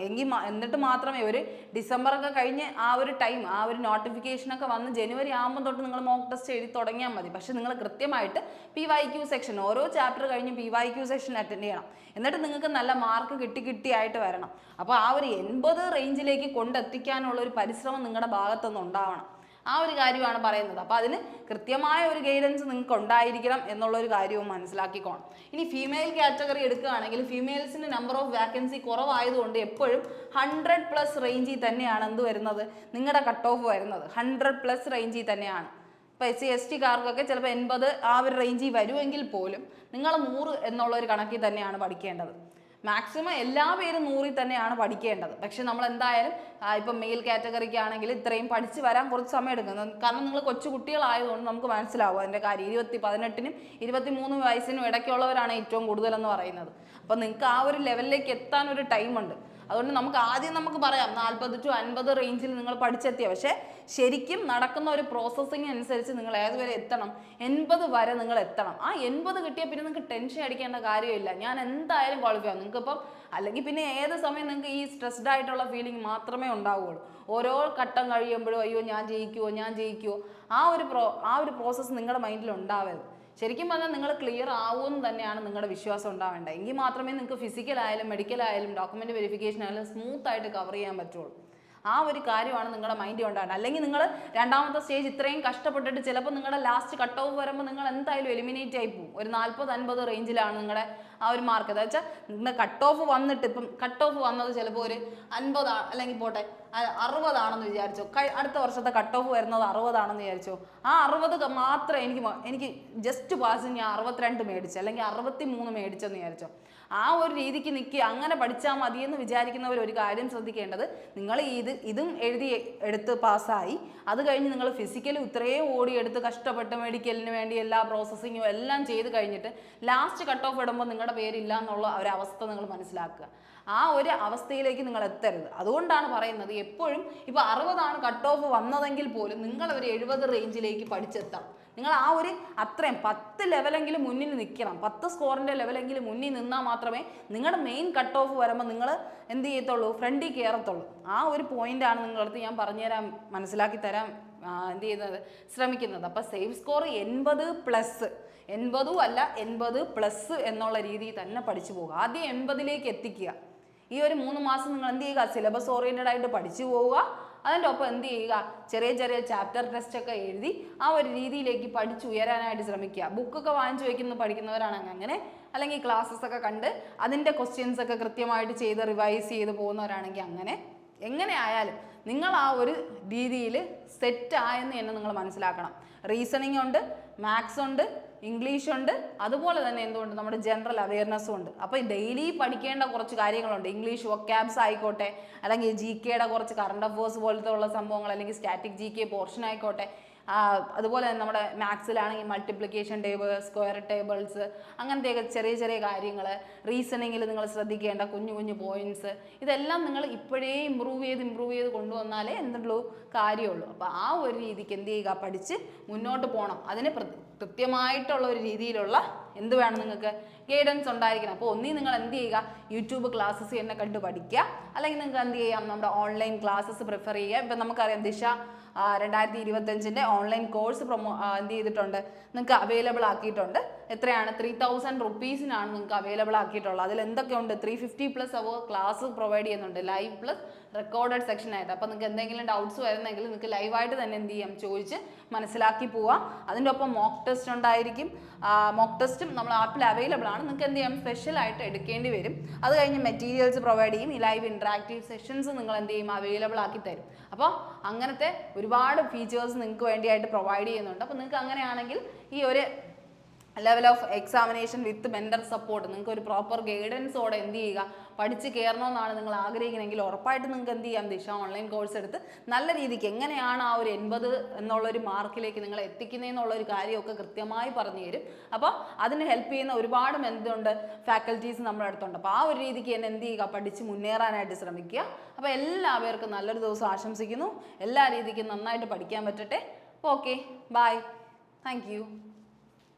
എന്നിട്ട് മാത്രമേ ഒരു ഡിസംബറൊക്കെ കഴിഞ്ഞ് ആ ഒരു ടൈം ആ ഒരു നോട്ടിഫിക്കേഷനൊക്കെ വന്ന് ജനുവരി ആകുമ്പോൾ തൊട്ട് നിങ്ങൾ മോക്ക് ടെസ്റ്റ് എഴുതി തുടങ്ങിയാൽ മതി. പക്ഷെ നിങ്ങൾ കൃത്യമായിട്ട് PYQ സെക്ഷൻ ഓരോ ചാപ്റ്റർ കഴിഞ്ഞ് PYQ സെക്ഷൻ അറ്റൻഡ് ചെയ്യണം. എന്നിട്ട് നിങ്ങൾക്ക് നല്ല മാർക്ക് കിട്ടിയായിട്ട് വരണം. അപ്പോൾ ആ ഒരു 80 റേഞ്ചിലേക്ക് കൊണ്ടെത്തിക്കാനുള്ള ഒരു പരിശ്രമം നിങ്ങളുടെ ഭാഗത്തുനിന്ന് ഉണ്ടാവണം. ആ ഒരു കാര്യമാണ് പറയുന്നത്. അപ്പോൾ അതിന് കൃത്യമായ ഒരു ഗൈഡൻസ് നിങ്ങൾക്ക് ഉണ്ടായിരിക്കണം എന്നുള്ളൊരു കാര്യവും മനസ്സിലാക്കിക്കോണം. ഇനി ഫീമെയിൽ കാറ്റഗറി എടുക്കുകയാണെങ്കിൽ ഫീമെയിൽസിന് നമ്പർ ഓഫ് വാക്കൻസി കുറവായതുകൊണ്ട് എപ്പോഴും 100+ റേഞ്ചിൽ തന്നെയാണ് എന്ത് വരുന്നത്, നിങ്ങളുടെ കട്ട് ഓഫ് വരുന്നത് 100+ റേഞ്ചിൽ തന്നെയാണ്. ഇപ്പോൾ SC ST കാർക്കൊക്കെ ചിലപ്പോൾ 80 ആ ഒരു റേഞ്ചിൽ വരുമെങ്കിൽ പോലും നിങ്ങൾ 100 എന്നുള്ളൊരു കണക്കിൽ തന്നെയാണ് പഠിക്കേണ്ടത്. മാക്സിമം എല്ലാ പേരും 100ൽ തന്നെയാണ് പഠിക്കേണ്ടത്. പക്ഷെ നമ്മൾ എന്തായാലും ഇപ്പം മെയിൽ കാറ്റഗറിക്ക് ആണെങ്കിൽ ഇത്രയും പഠിച്ച് വരാൻ കുറച്ച് സമയം എടുക്കുന്നത്. കാരണം നിങ്ങൾ കൊച്ചു കുട്ടികളായതുകൊണ്ട് നമുക്ക് മനസ്സിലാവും അതിൻ്റെ കാര്യം. 18നും 23 വയസ്സിനും ഇടയ്ക്കുള്ളവരാണ് ഏറ്റവും കൂടുതലെന്ന് പറയുന്നത്. അപ്പം നിങ്ങൾക്ക് ആ ഒരു ലെവലിലേക്ക് എത്താൻ ഒരു ടൈമുണ്ട്. അതുകൊണ്ട് നമുക്ക് ആദ്യം പറയാം 40 to 50 റേഞ്ചിൽ നിങ്ങൾ പഠിച്ചെത്തിയ, പക്ഷേ ശരിക്കും നടക്കുന്ന ഒരു പ്രോസസ്സിങ് അനുസരിച്ച് നിങ്ങൾ ഏതുവരെ എത്തണം, 80 വരെ നിങ്ങൾ എത്തണം. ആ 80 കിട്ടിയാൽ പിന്നെ നിങ്ങൾക്ക് ടെൻഷൻ അടിക്കേണ്ട കാര്യമില്ല, ഞാൻ എന്തായാലും ക്വാളിഫൈ ആവും. നിങ്ങൾക്കിപ്പം അല്ലെങ്കിൽ പിന്നെ ഏത് സമയം നിങ്ങൾക്ക് ഈ സ്ട്രെസ്ഡ് ആയിട്ടുള്ള ഫീലിംഗ് മാത്രമേ ഉണ്ടാവുകയുള്ളൂ. ഓരോ ഘട്ടം കഴിയുമ്പോഴും അയ്യോ ഞാൻ ജയിക്കുമോ ആ ഒരു പ്രോസസ്സ് നിങ്ങളുടെ മൈൻഡിൽ ഉണ്ടാവരുത്. ശരിക്കും പറഞ്ഞാൽ നിങ്ങൾ ക്ലിയർ ആവുമെന്ന് തന്നെയാണ് നിങ്ങളുടെ വിശ്വാസം ഉണ്ടാവേണ്ടത്. എങ്കിൽ മാത്രമേ നിങ്ങൾക്ക് ഫിസിക്കലായാലും മെഡിക്കലായാലും ഡോക്യുമെന്റ് വെരിഫിക്കേഷൻ ആയാലും സ്മൂത്ത് ആയിട്ട് കവർ ചെയ്യാൻ പറ്റുള്ളൂ. ആ ഒരു കാര്യമാണ് നിങ്ങളുടെ മൈൻഡിൽ ഉണ്ടാകേണ്ടത്. അല്ലെങ്കിൽ നിങ്ങൾ രണ്ടാമത്തെ സ്റ്റേജ് ഇത്രയും കഷ്ടപ്പെട്ടിട്ട് ചിലപ്പോൾ നിങ്ങളുടെ ലാസ്റ്റ് കട്ട് ഓഫ് വരുമ്പോൾ നിങ്ങൾ എന്തായാലും എലിമിനേറ്റ് ആയി പോകും. ഒരു 40-50 റേഞ്ചിലാണ് നിങ്ങളുടെ ആ ഒരു മാർക്ക്. എന്താ വെച്ചാൽ നിങ്ങൾ കട്ട് ഓഫ് വന്നിട്ട് ഇപ്പം കട്ട് ഓഫ് വന്നത് ചിലപ്പോൾ ഒരു 50 അല്ലെങ്കിൽ പോട്ടെ 60 ആണെന്ന് വിചാരിച്ചോ, അടുത്ത വർഷത്തെ കട്ട് ഓഫ് വരുന്നത് 60 ആണെന്ന് വിചാരിച്ചോ, ആ 60 മാത്രം എനിക്ക് ജസ്റ്റ് പാസ് ഞാൻ 62 മേടിച്ചു അല്ലെങ്കിൽ 63 മേടിച്ചെന്ന് വിചാരിച്ചോ, ആ ഒരു രീതിക്ക് നിൽക്കുക, അങ്ങനെ പഠിച്ചാൽ മതിയെന്ന് വിചാരിക്കുന്നവർ ഒരു കാര്യം ശ്രദ്ധിക്കേണ്ടത്, നിങ്ങൾ ഇതും എടുത്ത് പാസ്സായി അത് കഴിഞ്ഞ് നിങ്ങൾ ഫിസിക്കലും ഇത്രയും ഓടിയെടുത്ത് കഷ്ടപ്പെട്ട് മെഡിക്കലിന് വേണ്ടി എല്ലാ പ്രോസസ്സിങ്ങും എല്ലാം ചെയ്ത് കഴിഞ്ഞിട്ട് ലാസ്റ്റ് കട്ട് ഓഫ് ഇടുമ്പോൾ നിങ്ങളുടെ പേരില്ല എന്നുള്ള ഒരവസ്ഥ നിങ്ങൾ മനസ്സിലാക്കുക. ആ ഒരു അവസ്ഥയിലേക്ക് നിങ്ങൾ എത്തരുത്. അതുകൊണ്ടാണ് പറയുന്നത് എപ്പോഴും ഇപ്പോൾ 60 കട്ട് ഓഫ് വന്നതെങ്കിൽ പോലും നിങ്ങൾ ഒരു 70 റേഞ്ചിലേക്ക് പഠിച്ചെത്തണം. നിങ്ങൾ ആ ഒരു അത്രയും 10 ലെവലെങ്കിലും മുന്നിൽ നിൽക്കണം. 10 സ്കോറിൻ്റെ ലെവലെങ്കിലും മുന്നിൽ നിന്നാൽ മാത്രമേ നിങ്ങളുടെ മെയിൻ കട്ട് ഓഫ് വരുമ്പോൾ നിങ്ങൾ എന്ത് ചെയ്യത്തുള്ളൂ, ഫ്രണ്ടിൽ കയറത്തുള്ളൂ. ആ ഒരു പോയിന്റാണ് നിങ്ങളടുത്ത് ഞാൻ പറഞ്ഞുതരാൻ മനസ്സിലാക്കി തരാൻ എന്ത് ചെയ്യുന്നത് ശ്രമിക്കുന്നത്. അപ്പോൾ സേഫ് സ്കോർ 80+, 80 അല്ല 80+ എന്നുള്ള രീതിയിൽ തന്നെ പഠിച്ചു പോകുക. ആദ്യം 80ലേക്ക് എത്തിക്കുക. ഈ ഒരു 3 മാസം നിങ്ങൾ എന്ത് ചെയ്യുക, സിലബസ് ഓറിയൻറ്റഡ് ആയിട്ട് പഠിച്ചു പോവുക. അതിൻ്റെ ഒപ്പം എന്ത് ചെയ്യുക, ചെറിയ ചാപ്റ്റർ ടെസ്റ്റ് ഒക്കെ എഴുതി ആ ഒരു രീതിയിലേക്ക് പഠിച്ചുയരാനായിട്ട് ശ്രമിക്കുക. ബുക്കൊക്കെ വാങ്ങിച്ചു പഠിക്കുന്നവരാണെങ്കിൽ അങ്ങനെ, അല്ലെങ്കിൽ ക്ലാസ്സസ് ഒക്കെ കണ്ട് അതിൻ്റെ ക്വസ്റ്റ്യൻസ് ഒക്കെ കൃത്യമായിട്ട് ചെയ്ത് റിവൈസ് ചെയ്ത് പോകുന്നവരാണെങ്കിൽ അങ്ങനെ. എങ്ങനെ ആയാലും നിങ്ങൾ ആ ഒരു രീതിയിൽ സെറ്റ് ആയെന്ന് തന്നെ നിങ്ങൾ മനസ്സിലാക്കണം. റീസണിങ് ഉണ്ട്, മാത്സ് ഉണ്ട്, ഇംഗ്ലീഷ് ഉണ്ട്, അതുപോലെ തന്നെ എന്തുകൊണ്ട് നമ്മുടെ ജനറൽ അവയർനെസ്സും ഉണ്ട്. അപ്പോൾ ഡെയിലി പഠിക്കേണ്ട കുറച്ച് കാര്യങ്ങളുണ്ട്. ഇംഗ്ലീഷ് വൊക്കാബ്സ് ആയിക്കോട്ടെ, അല്ലെങ്കിൽ GKയുടെ കുറച്ച് കറണ്ട് അഫേഴ്സ് പോലത്തെ ഉള്ള സംഭവങ്ങൾ, അല്ലെങ്കിൽ സ്റ്റാറ്റിക് GK പോർഷൻ ആയിക്കോട്ടെ, അതുപോലെ തന്നെ നമ്മുടെ മാത്സിലാണെങ്കിൽ മൾട്ടിപ്ലിക്കേഷൻ ടേബിൾ, സ്ക്വയർ ടേബിൾസ്, അങ്ങനത്തെയൊക്കെ ചെറിയ ചെറിയ കാര്യങ്ങൾ, റീസണിങ്ങിൽ നിങ്ങൾ ശ്രദ്ധിക്കേണ്ട കുഞ്ഞു കുഞ്ഞു പോയിന്റ്സ്, ഇതെല്ലാം നിങ്ങൾ ഇപ്പോഴേ ഇമ്പ്രൂവ് ചെയ്ത് കൊണ്ടുവന്നാലേ എന്തുള്ളൂ കാര്യമുള്ളൂ. അപ്പോൾ ആ ഒരു രീതിക്ക് എന്ത് ചെയ്യുക, പഠിച്ച് മുന്നോട്ട് പോകണം. അതിന് കൃത്യമായിട്ടുള്ള ഒരു രീതിയിലുള്ള എന്ത് വേണം, നിങ്ങൾക്ക് ഗൈഡൻസ് ഉണ്ടായിരിക്കണം. അപ്പോൾ നിങ്ങൾ എന്ത് ചെയ്യുക, യൂട്യൂബ് ക്ലാസ്സസ് തന്നെ കണ്ട് പഠിക്കുക, അല്ലെങ്കിൽ നിങ്ങൾക്ക് എന്ത് ചെയ്യാം, നമ്മുടെ ഓൺലൈൻ ക്ലാസ്സസ് പ്രിഫർ ചെയ്യുക. ഇപ്പം നമുക്കറിയാം ദിശ 2025 ഓൺലൈൻ കോഴ്സ് എന്ത് ചെയ്തിട്ടുണ്ട്, നിങ്ങൾക്ക് അവൈലബിൾ ആക്കിയിട്ടുണ്ട്. എത്രയാണ്, 3000 റുപ്പീസിനാണ് നിങ്ങൾക്ക് അവൈലബിൾ ആക്കിയിട്ടുള്ളത്. അതിൽ എന്തൊക്കെയുണ്ട്, 350+ അവർ ക്ലാസ് പ്രൊവൈഡ് ചെയ്യുന്നുണ്ട്, ലൈവ് പ്ലസ് റെക്കോർഡഡ് സെക്ഷൻ ആയിട്ട്. അപ്പോൾ നിങ്ങൾക്ക് എന്തെങ്കിലും ഡൗട്ട്സ് വരുന്നെങ്കിൽ നിങ്ങൾക്ക് ലൈവായിട്ട് തന്നെ എന്ത് ചെയ്യാം, ചോദിച്ച് മനസ്സിലാക്കി പോവാം. അതിൻ്റെ ഒപ്പം മോക്ക് ടെസ്റ്റ് ഉണ്ടായിരിക്കും. മോക്ക് ടെസ്റ്റും നമ്മൾ ആപ്പിൽ അവൈലബിൾ ആണ്. നിങ്ങൾക്ക് എന്ത് ചെയ്യാം, സ്പെഷ്യലായിട്ട് എടുക്കേണ്ടി വരും. അത് കഴിഞ്ഞ് മെറ്റീരിയൽസ് പ്രൊവൈഡ് ചെയ്യും. ഈ ലൈവ് ഇൻട്രാക്റ്റീവ് സെഷൻസ് നിങ്ങൾ എന്ത് ചെയ്യും, അവൈലബിൾ ആക്കി തരും. അപ്പോൾ അങ്ങനത്തെ ഒരുപാട് ഫീച്ചേഴ്സ് നിങ്ങൾക്ക് വേണ്ടിയായിട്ട് പ്രൊവൈഡ് ചെയ്യുന്നുണ്ട്. അപ്പോൾ നിങ്ങൾക്ക് അങ്ങനെയാണെങ്കിൽ ഈ ഒരു level of examination with mentor support, നിങ്ങൾക്ക് ഒരു പ്രോപ്പർ ഗൈഡൻസോടെ എന്ത് ചെയ്യുക, പഠിച്ച് കയറണമെന്നാണ് നിങ്ങൾ ആഗ്രഹിക്കുന്നതെങ്കിൽ ഉറപ്പായിട്ട് നിങ്ങൾക്ക് എന്ത് ചെയ്യാം, ദിശ ഓൺലൈൻ കോഴ്സ് എടുത്ത് നല്ല രീതിക്ക് എങ്ങനെയാണ് ആ ഒരു 80 എന്നുള്ളൊരു മാർക്കിലേക്ക് നിങ്ങൾ എത്തിക്കുന്നതെന്നുള്ളൊരു കാര്യമൊക്കെ കൃത്യമായി പറഞ്ഞു തരും. അപ്പോൾ അതിന് ഹെൽപ്പ് ചെയ്യുന്ന ഒരുപാട് എന്തുണ്ട്, ഫാക്കൽറ്റീസ് നമ്മുടെ അടുത്തുണ്ട്. അപ്പോൾ ആ ഒരു രീതിക്ക് തന്നെ എന്ത് ചെയ്യുക, പഠിച്ച് മുന്നേറാനായിട്ട് ശ്രമിക്കുക. അപ്പോൾ എല്ലാവർക്കും നല്ലൊരു ദിവസം ആശംസിക്കുന്നു. എല്ലാ രീതിക്കും നന്നായിട്ട് പഠിക്കാൻ പറ്റട്ടെ. Okay, bye, thank U.